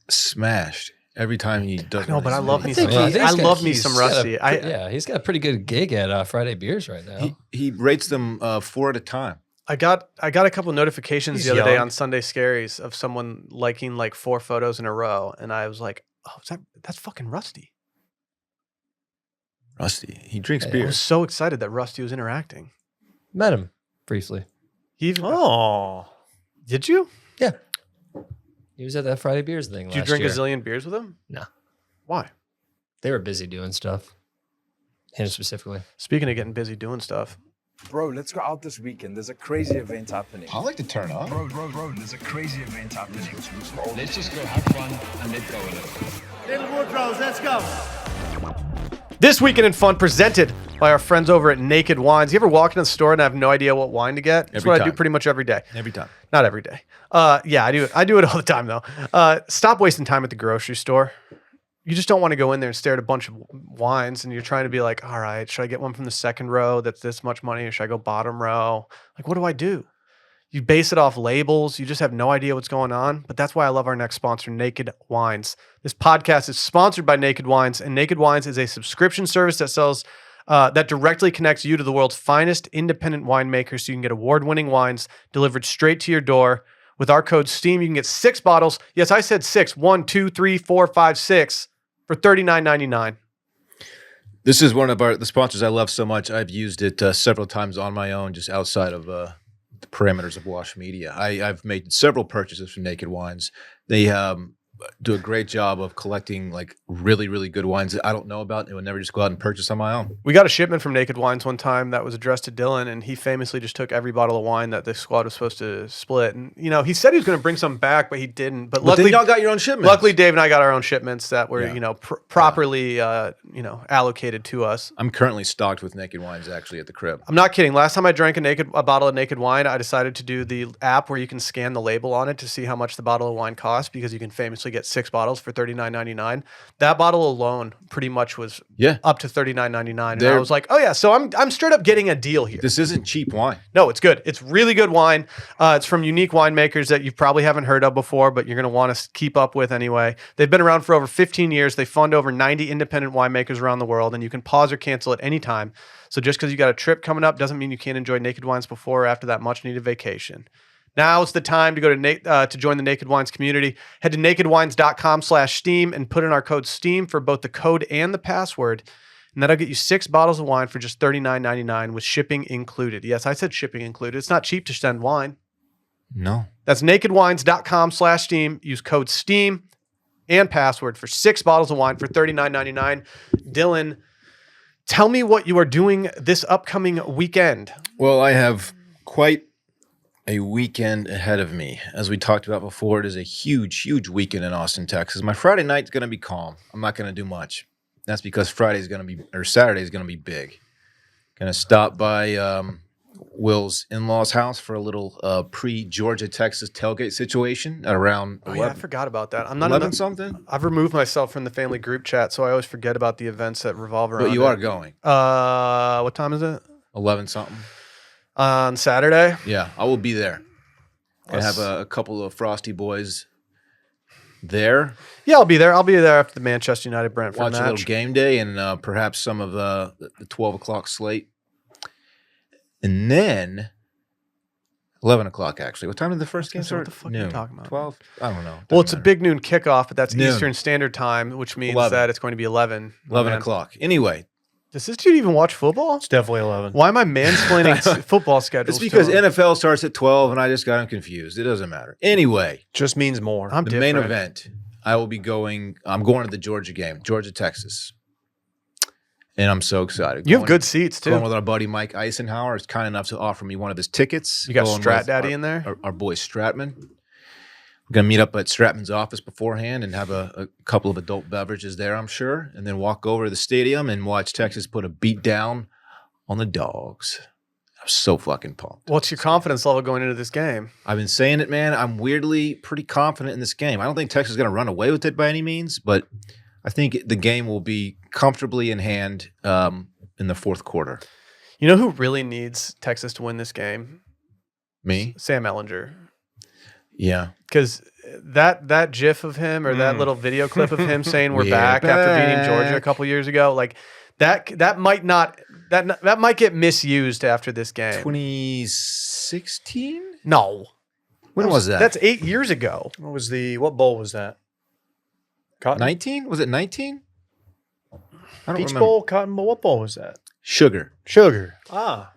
smashed every time he does. No, but I love me think some. he- I he's got- love me he's some got a Rusty. yeah, he's got a pretty good gig at Friday Beers right now. He rates them 4 at a time. I got a couple notifications He's the other day young. on Sunday Scaries of someone liking like 4 photos in a row, and I was like, "Oh, that's fucking Rusty." Rusty. He drinks Hey, I beer. was so excited that Rusty was interacting. Met him briefly. He even, Oh, did you? He was at that Friday Beers thing Did you last drink year. a zillion beers with him? No. Why? They were busy doing stuff. Him specifically. Speaking of getting busy doing stuff, Bro, let's go out this weekend. There's a crazy event happening. I like to turn up. Bro, there's a crazy event happening. Let's just go have fun and let go of it. this weekend in fun presented by our friends over at Naked Wines. You ever walk into the store and have no idea what wine to get? That's Every what I do time. pretty much every day. Every time. Not every day. Yeah, I do. I do it all the time though. Stop wasting time at the grocery store. You just don't want to go in there and stare at a bunch of wines, and you're trying to be like, all right, should I get one from the second row that's this much money, or should I go bottom row? Like, what do I do? You base it off labels. You just have no idea what's going on. But that's why I love our next sponsor, Naked Wines. This podcast is sponsored by Naked Wines, and Naked Wines is a subscription service that sells that directly connects you to the world's finest independent winemakers, so you can get award-winning wines delivered straight to your door. With our code STEAM, you can get 6 bottles. Yes, I said 6. 1, 2, 3, 4, 5, 6 for $39.99. This is one of the sponsors I love so much. I've used it several times on my own, just outside of the parameters of Wash Media. I've made several purchases from Naked Wines. They do a great job of collecting like really, really good wines that I don't know about and would never just go out and purchase on my own. We got a shipment from Naked Wines one time that was addressed to Dylan, and he famously just took every bottle of wine that the squad was supposed to split. And, you know, he said he was going to bring some back, but he didn't. But But luckily, then y'all got your own shipment. luckily, Dave and I got our own shipments that were, Yeah. you know, properly, allocated to us. I'm currently stocked with Naked Wines actually at the crib. I'm not kidding. Last time I drank a bottle of Naked Wine, I decided to do the app where you can scan the label on it to see how much the bottle of wine costs, because you can famously get 6 bottles for $39.99. That bottle alone pretty much was Yeah. up to $39.99. And I They're- was like, oh yeah, so I'm straight up getting a deal here. This isn't cheap wine. No, it's good. It's really good wine. It's from unique winemakers that you probably haven't heard of before, but you're going to want to keep up with anyway. They've been around for over 15 years. They fund over 90 independent winemakers around the world, and you can pause or cancel at any time. So just because you got a trip coming up doesn't mean you can't enjoy Naked Wines before or after that much-needed vacation. Now is the time to go to join the Naked Wines community. Head to nakedwines.com/steam and put in our code STEAM for both the code and the password. And that'll get you 6 bottles of wine for just $39.99 with shipping included. Yes, I said shipping included. It's not cheap to send wine. No. That's nakedwines.com/steam. Use code STEAM and password for 6 bottles of wine for $39.99. Dylan, tell me what you are doing this upcoming weekend. Well, I have quite a weekend ahead of me. As we talked about before, it is a huge, huge weekend in Austin, Texas. My Friday night's going to be calm. I'm not going to do much. That's because Saturday is going to be big. Going to stop by Will's in-laws' house for a little pre-Georgia, Texas tailgate situation at around Oh 11, yeah, I forgot about that. I'm not 11 something. I've removed myself from the family group chat, so I always forget about the events that revolve around. But you it. are going. What time is it? 11 something. On Saturday. Yeah, I will be there. Gonna have a couple of Frosty boys there. Yeah, I'll be there. I'll be there after the Manchester United Brentford Watch match. a little game day and perhaps some of the 12 o'clock slate. And then 11 o'clock, actually. What time did the first game gonna say, what start? the fuck are you Noon. talking about? 12? I don't know. Well, Doesn't it's a matter. big noon kickoff, but that's Noon. Eastern Standard Time, which means 11. that it's going to be 11. 11 Man. o'clock. Anyway, Does this dude even watch football? it's definitely 11. Why am I mansplaining football schedules? it's because to him? NFL starts at 12 and I just got him confused. It doesn't matter. Anyway, Just means more. I'm the different. main event, I'm going to the Georgia game, Georgia, Texas. And I'm so excited. You have Going- good seats too. Going with our buddy Mike Eisenhower. Is kind enough to offer me one of his tickets. You got Going Strat with Daddy in there? Our boy Stratman. We're going to meet up at Stratman's office beforehand and have a couple of adult beverages there, I'm sure, and then walk over to the stadium and watch Texas put a beat down on the Dogs. I'm so fucking pumped. What's your confidence level going into this game? I've been saying it, man. I'm weirdly pretty confident in this game. I don't think Texas is going to run away with it by any means, but I think the game will be comfortably in hand in the fourth quarter. You know who really needs Texas to win this game? Me? Sam Ellinger. Yeah. Because that GIF of him or that little video clip of him saying we're back after beating Georgia a couple years ago, like that might not that might get misused after this game. 2016? No. When was that? That's 8 years ago. What bowl was that? Cotton 19? Was it 19? I don't Peach remember. Bowl, Cotton Bowl. What bowl was that? Sugar. Ah,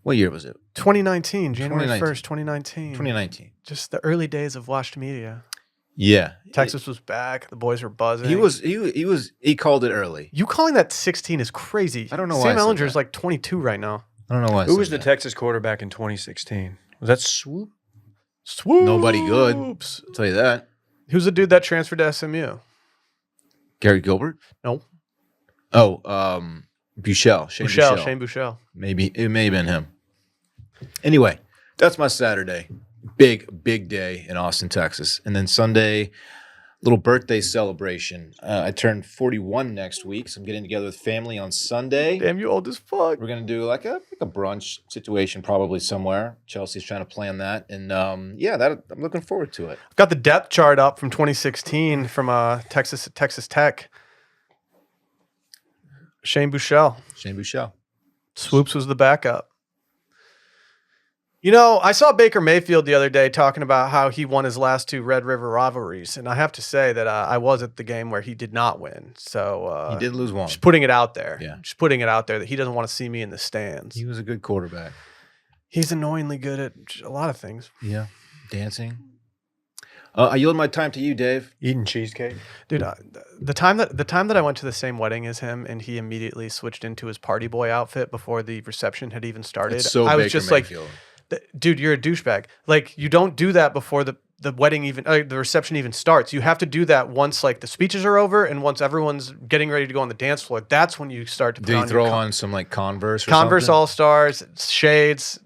What year was it? 2019, January 2019. 1st, 2019. 2019. Just the early days of Washed Media. Yeah. Texas was back. The boys were buzzing. He called it early. You calling that 16 is crazy. I don't know why Sam I said Ellinger is that. like 22 right now. I don't know why. I who said was the that. Texas quarterback in 2016? Was that Swoop? Swoops. Nobody good. I'll tell you that. Who's the dude that transferred to SMU? Gary Gilbert? No. Oh, Buechele. Shane Buechele. Buechele. Shane Buechele. Maybe it may have been him. Anyway, that's my Saturday. Big day in Austin, Texas. And then Sunday, little birthday celebration. I turn 41 next week, so I'm getting together with family on Sunday. Damn, you old as fuck. We're gonna do like a brunch situation probably somewhere. Chelsea's trying to plan that, and I'm looking forward to it. Got the depth chart up from 2016 from Texas Tech. Shane Buechele. Shane Buechele. Swoops was the backup. You know, I saw Baker Mayfield the other day talking about how he won his last 2 Red River rivalries, and I have to say that I was at the game where he did not win. So He did lose one. just putting it out there. Yeah. Just putting it out there that he doesn't want to see me in the stands. He was a good quarterback. He's annoyingly good at a lot of things. Yeah, dancing. I yield my time to you, Dave. Eating cheesecake. Dude, the time that I went to the same wedding as him and he immediately switched into his party boy outfit before the reception had even started. It's so I was Baker just Mayfield. like, dude, you're a douchebag. Like, you don't do that before the wedding even the reception even starts. You have to do that once like the speeches are over and once everyone's getting ready to go on the dance floor. That's when you start to put Did he on throw your on some like Converse? Or Converse something? All Stars, shades.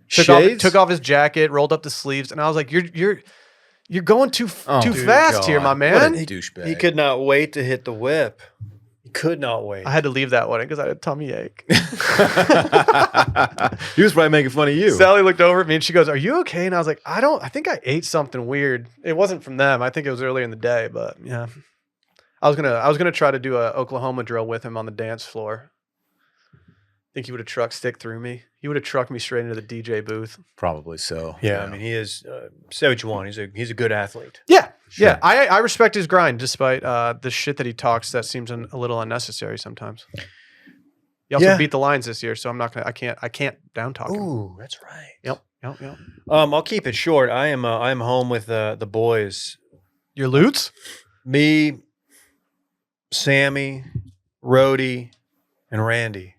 Shades? Took off his jacket, rolled up the sleeves, and I was like, You're going too Dude, fast here, my What a man. douchebag. He could not wait to hit the whip. He could not wait. I had to leave that wedding because I had a tummy ache. He was probably making fun of you. Sally looked over at me and she goes, "Are you okay?" And I was like, I think I ate something weird. It wasn't from them. I think it was earlier in the day, but yeah. I was gonna try to do a Oklahoma drill with him on the dance floor. Think he would have trucked stick through me. He would have trucked me straight into the DJ booth. Probably so. yeah, I mean, he is. Say what you want. He's a good athlete. Yeah. Sure. Yeah. I respect his grind despite the shit that he talks that seems a little unnecessary sometimes. He also Yeah. beat the Lions this year, so I can't down talk him. Ooh, that's right. Yep. I'll keep it short. I am home with the boys. Your Lutes? Me, Sammy, Rhodey, and Randy.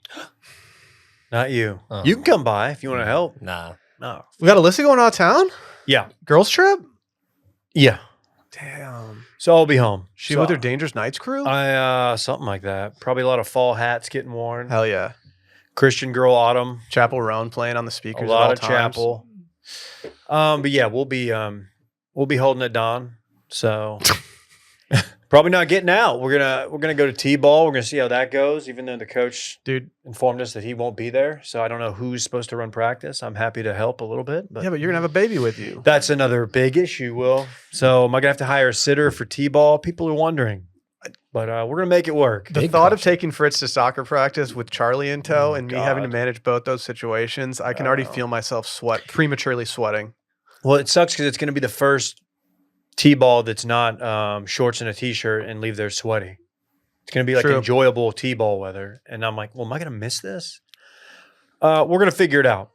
Not you. Oh. You can come by if you want to help. Nah. No. We got Alyssa going out of town? Yeah. Girls trip? Yeah. Damn. So I'll be home. She So with her Dangerous Nights crew? something like that. Probably a lot of fall hats getting worn. Hell yeah. Christian Girl Autumn. Chapel Roan playing on the A speakers at lot all of times. chapel. But yeah, we'll be holding it down. So probably not getting out. We're gonna go to T-ball. We're gonna see how that goes. Even though the coach Dude, informed us that he won't be there, so I don't know who's supposed to run practice. I'm happy to help a little bit, but yeah, but you're gonna have a baby with you. that's another big issue, Will. So am I gonna have to hire a sitter for T-ball? People are wondering, but we're gonna make it work. The Big thought of question. taking Fritz to soccer practice with Charlie in tow and me having to God. manage both those situations, I can already feel myself prematurely sweating. Well, it sucks because it's gonna be the first T-ball that's not shorts and a T-shirt and leave there sweaty. It's gonna be like True. enjoyable T-ball weather, and I'm like, well, am I gonna miss this? We're gonna figure it out.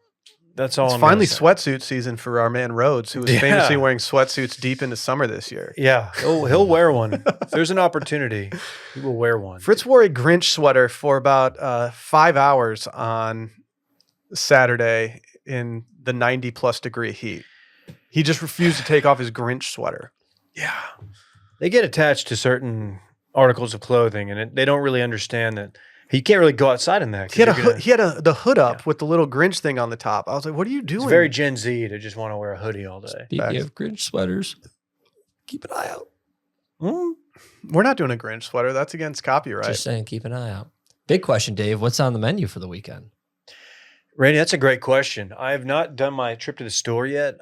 That's all. It's I'm gonna finally say. sweatsuit season for our man Rhodes, who was Yeah. famously wearing sweatsuits deep into summer this year. Yeah, he'll wear one. If there's an opportunity, he will wear one. Fritz wore a Grinch sweater for about 5 hours on Saturday in the 90 plus degree heat. He just refused to take off his Grinch sweater. Yeah, they get attached to certain articles of clothing, and they don't really understand that he can't really go outside in that. 'cause He had you're the hood up with the little Grinch thing on the top. I was like, "What are you doing?" It's very Gen Z to just want to wear a hoodie all day. Speaking of Grinch sweaters, keep an eye out. We're not doing a Grinch sweater. That's against copyright. Just saying, keep an eye out. Big question, Dave. What's on the menu for the weekend? Randy, that's a great question. I have not done my trip to the store yet.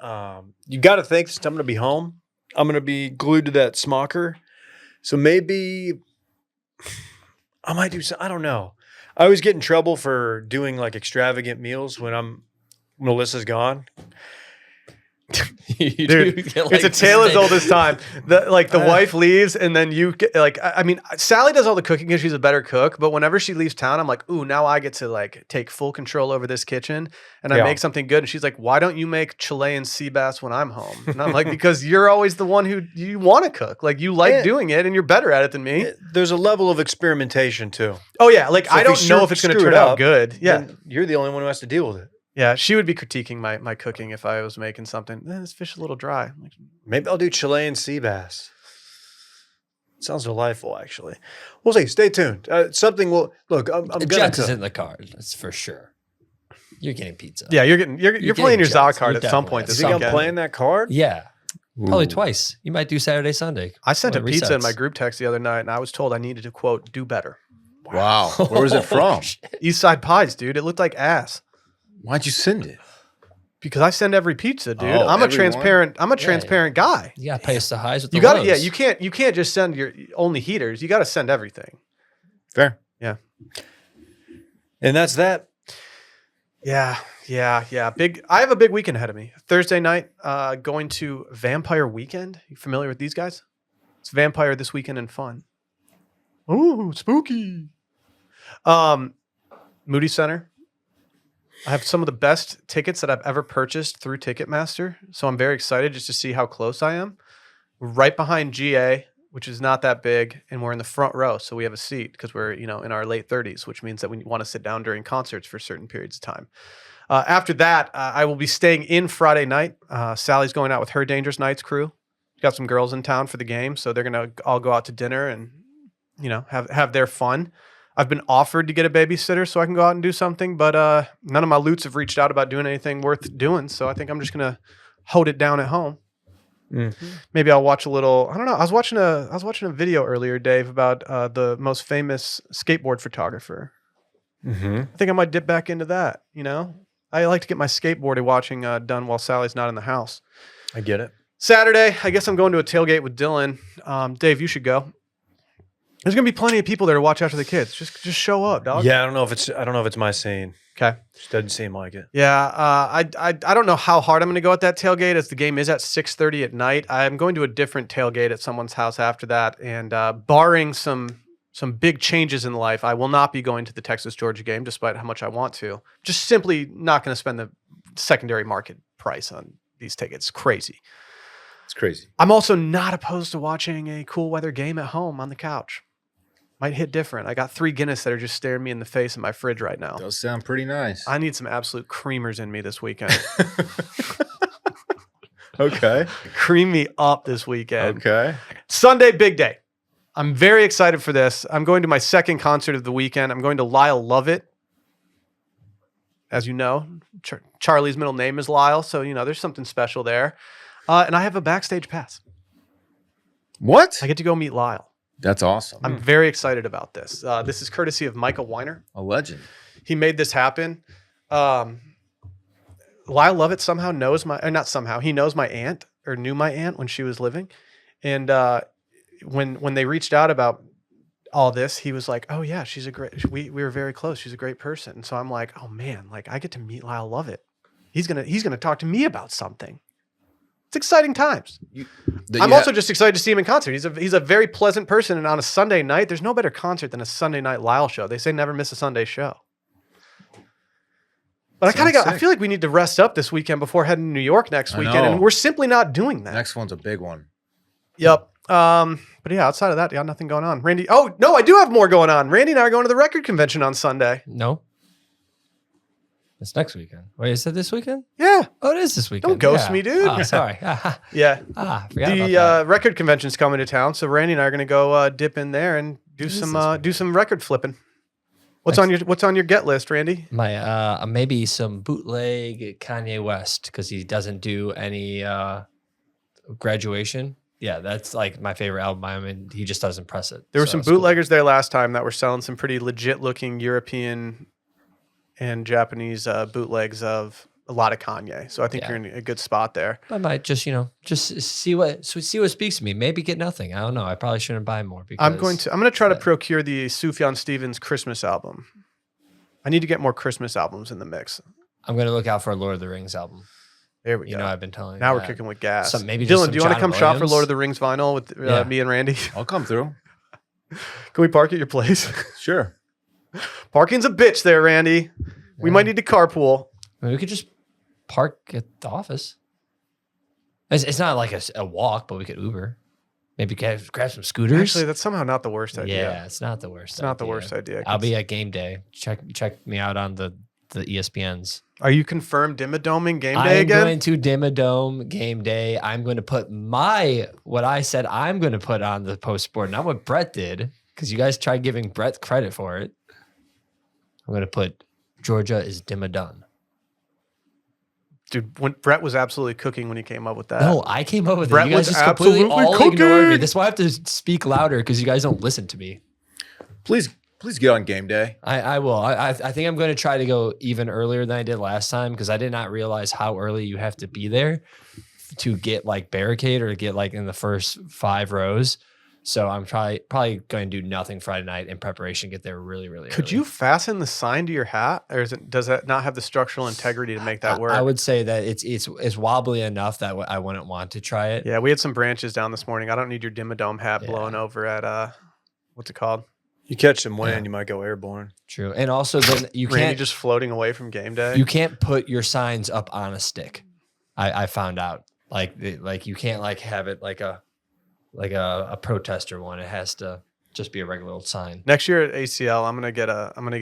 You got to think since I'm going to be home, I'm going to be glued to that smocker. So maybe I might do some. I don't know. I always get in trouble for doing like extravagant meals when Melissa's gone. You Dude, do get, it's a tale as old as time. The wife leaves, and then you get I mean, Sally does all the cooking because she's a better cook. But whenever she leaves town, I'm like, ooh, now I get to like take full control over this kitchen, and I Yeah. make something good. And she's like, why don't you make Chilean sea bass when I'm home? And I'm like, because you're always the one who you want to cook. Like you like Yeah. doing it, and you're better at it than me. There's a level of experimentation too. Oh yeah, like So I if you don't know if it's going to screw turn it out up, good. Yeah, Then you're the only one who has to deal with it. yeah. She would be critiquing my cooking if I was making something. This fish is a little dry. I'm like, Maybe I'll do Chilean sea bass. Sounds delightful, actually. We'll see. Stay tuned. Something will look. I'm gonna Jets is cook. in the card. That's for sure. You're getting pizza. yeah, you're playing your getting Zao jets. card You're at some definitely point at this You think I'm weekend. playing that card? Yeah. Probably Ooh. twice. You might do Saturday, Sunday. I sent a When it pizza in my resets. group text the other night, and I was told I needed to quote do better. Wow. Where was it from? East Side Pies, dude. It looked like ass Why'd you send it? because I send every pizza, dude. Oh, I'm a everyone? transparent. I'm a transparent guy. You gotta pay us the highs with You the got to lows. yeah. You can't just send your only heaters. You got to send everything. Fair. And that's that. Yeah. Big. I have a big weekend ahead of me. Thursday night, going to Vampire Weekend. You familiar with these guys? It's Vampire this weekend and fun. Ooh, spooky. Moody Center. I have some of the best tickets that I've ever purchased through Ticketmaster, so I'm very excited just to see how close I am. We're right behind GA, which is not that big, and we're in the front row, so we have a seat because we're in our late 30s, which means that we want to sit down during concerts for certain periods of time. After that, I will be staying in Friday night. Sally's going out with her Dangerous Nights crew. Got some girls in town for the game, so they're gonna all go out to dinner and have their fun. I've been offered to get a babysitter so I can go out and do something, but none of my loots have reached out about doing anything worth doing. So I think I'm just gonna hold it down at home. Maybe I'll watch a little. I don't know. I was watching a video earlier, Dave, about the most famous skateboard photographer. Mm-hmm. I think I might dip back into that. I like to get my skateboarding watching done while Sally's not in the house. I get it. Saturday, I guess I'm going to a tailgate with Dylan. Dave, you should go. There's gonna be plenty of people there to watch after the kids. Just show up, dog. Yeah, I don't know if it's my scene. Okay. Just doesn't seem like it. Yeah. I don't know how hard I'm gonna go at that tailgate as the game is at 6:30 at night. I'm going to a different tailgate at someone's house after that, and barring some big changes in life, I will not be going to the Texas Georgia game, despite how much I want to. Just simply not going to spend the secondary market price on these tickets. Crazy. It's crazy. I'm also not opposed to watching a cool weather game at home on the couch. Might hit different. I got 3 Guinness that are just staring me in the face in my fridge right now. Does sound pretty nice. I need some absolute creamers in me this weekend. Okay. Cream me up this weekend. Okay. Sunday, big day. I'm very excited for this. I'm going to my second concert of the weekend. I'm going to Lyle Lovett. As you know, Charlie's middle name is Lyle, so there's something special there. And I have a backstage pass. What? I get to go meet Lyle. That's awesome. I'm very excited about this. This is courtesy of Michael Weiner. A legend. He made this happen. Lyle Lovett somehow knows he knows my aunt or knew my aunt when she was living. And when they reached out about all this, he was like, oh yeah, we were very close. She's a great person. And so I'm like, oh man, like I get to meet Lyle Lovett. He's going to talk to me about something. It's exciting times. I'm also just excited to see him in concert. He's a very pleasant person. And on a Sunday night, there's no better concert than a Sunday night Lyle show. They say never miss a Sunday show. But I feel like we need to rest up this weekend before heading to New York next weekend. know. And we're simply not doing that. Next one's a big one. Yep. But yeah, outside of that, got nothing going on. Randy. Oh, no, I do have more going on. Randy and I are going to the record convention on Sunday. No. It's next weekend. Wait, is it this weekend? Yeah. Oh, it is this weekend. Don't ghost me, dude. Oh, sorry. Yeah. Forgot about The that. record convention's coming to town, so Randy and I are going to go dip in there and do some record flipping. What's on your get list, Randy? My maybe some bootleg Kanye West because he doesn't do any graduation. that's like my favorite album by him, and he just doesn't press it. There were So some it's cool. bootleggers there last time that were selling some pretty legit looking European and Japanese bootlegs of a lot of Kanye. So I think Yeah. you're in a good spot there. I might just see what speaks to me. Maybe get nothing. I don't know. I probably shouldn't buy more because I'm going to try to procure the Sufjan Stevens Christmas album. I need to get more Christmas albums in the mix. I'm going to look out for a Lord of the Rings album. There we You go. know, I've been telling you Now we're that. kicking with gas. Maybe just Dylan, some do you want to John come shop for Williams? Lord of the Rings vinyl with Yeah. me and Randy? I'll come through. Can we park at your place? Sure. Parking's a bitch there, Randy. We might need to carpool. I mean, we could just park at the office. It's not like a walk, but we could Uber. Maybe grab some scooters. Actually, that's somehow not the worst idea. Yeah, it's not the worst. It's not the worst idea. I'll be at game day. Check me out on the ESPNs. Are you confirmed Dimmadoming game day I'm again? going to Dimmadome game day. I'm going to put what I said I'm going to put on the post sport, not what Brett did, because you guys tried giving Brett credit for it. I'm going to put Georgia is Dimmadone. Dude, when Brett was absolutely cooking when he came up with that. No, I came up with Brett it. You guys was just completely absolutely all ignored me. cooking. That's why I have to speak louder because you guys don't listen to me. Please get on game day. I will. I think I'm going to try to go even earlier than I did last time because I did not realize how early you have to be there to get like barricade or to get like in the first 5 rows. So I'm probably going to do nothing Friday night in preparation, get there really, really Could early. you fasten the sign to your hat, or does that not have the structural integrity to make that work? I would say that it's wobbly enough that I wouldn't want to try it. Yeah, we had some branches down this morning. I don't need your Dimmadome hat Yeah. blowing over at what's it called? You catch some wind, Yeah. you might go airborne. True. And also then you Randy can't just floating away from game day. you can't put your signs up on a stick. I found out like you can't like have it like a protester one. It has to just be a regular old sign. Next year at ACL, I'm gonna get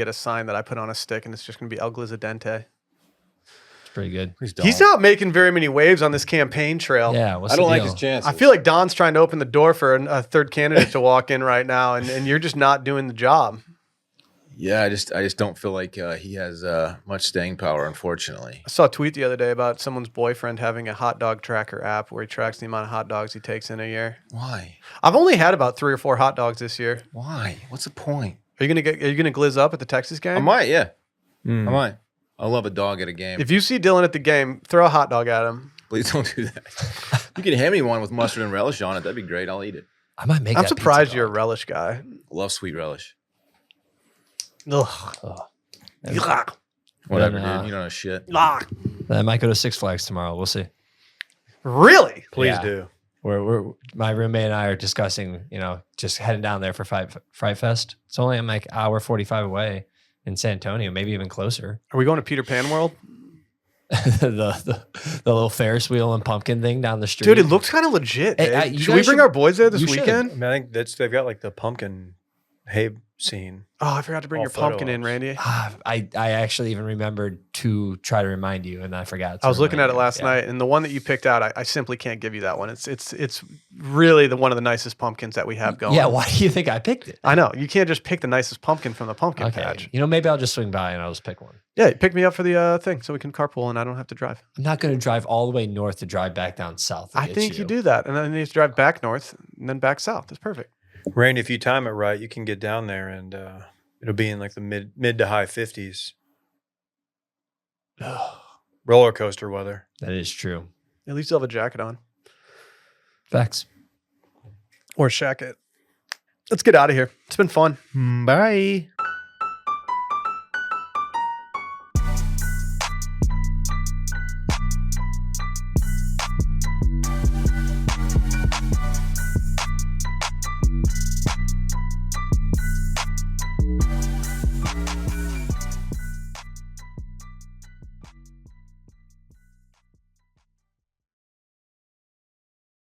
a sign that I put on a stick, and it's just gonna be El Glizadente. It's pretty good. Please don't. He's not making very many waves on this campaign trail. Yeah. What's I don't the like deal? his chances. I feel like Don's trying to open the door for a third candidate to walk in right now, and you're just not doing the job. Yeah, I just don't feel like he has much staying power, unfortunately. I saw a tweet the other day about someone's boyfriend having a hot dog tracker app where he tracks the amount of hot dogs he takes in a year. Why? I've only had about 3 or 4 hot dogs this year. Why? What's the point? Are you gonna glizz up at the Texas game? I might, yeah. I might. I love a dog at a game. If you see Dylan at the game, throw a hot dog at him. Please don't do that. You can hand me one with mustard and relish on it. That'd be great. I'll eat it. I might make I'm that surprised pizza you're a dog. relish guy. Love sweet relish. Ugh. Whatever, Then, dude. You don't know shit. I might go to Six Flags tomorrow. We'll see. Really? Please Yeah. do. We're my roommate and I are discussing, just heading down there for Fright Fest. It's only like hour 45 away in San Antonio, maybe even closer. Are we going to Peter Pan World? the little Ferris wheel and pumpkin thing down the street. Dude, it looks kind of legit. Hey, Dave. you Should we guys bring should- our boys there this you should. weekend? I mean, I think they've got like the pumpkin hay scene. Oh, I forgot to bring All your photo pumpkin in, ops. Randy. I actually even remembered to try to remind you, and I forgot. I was looking at it remind you. last Yeah. night, and the one that you picked out, I simply can't give you that one. It's really one of the nicest pumpkins that we have going. Yeah, why do you think I picked it? I know. You can't just pick the nicest pumpkin from the pumpkin patch. Maybe I'll just swing by and I'll just pick one. Yeah, pick me up for the thing so we can carpool and I don't have to drive. I'm not going to drive all the way north to drive back down south. to I get think you do that. And then you have to drive back north and then back south. That's perfect. Randy, if you time it right, you can get down there and it'll be in like the mid to high 50s. Roller coaster weather. That is true. At least you'll have a jacket on. Facts. Or a shacket. Let's get out of here. It's been fun. Bye.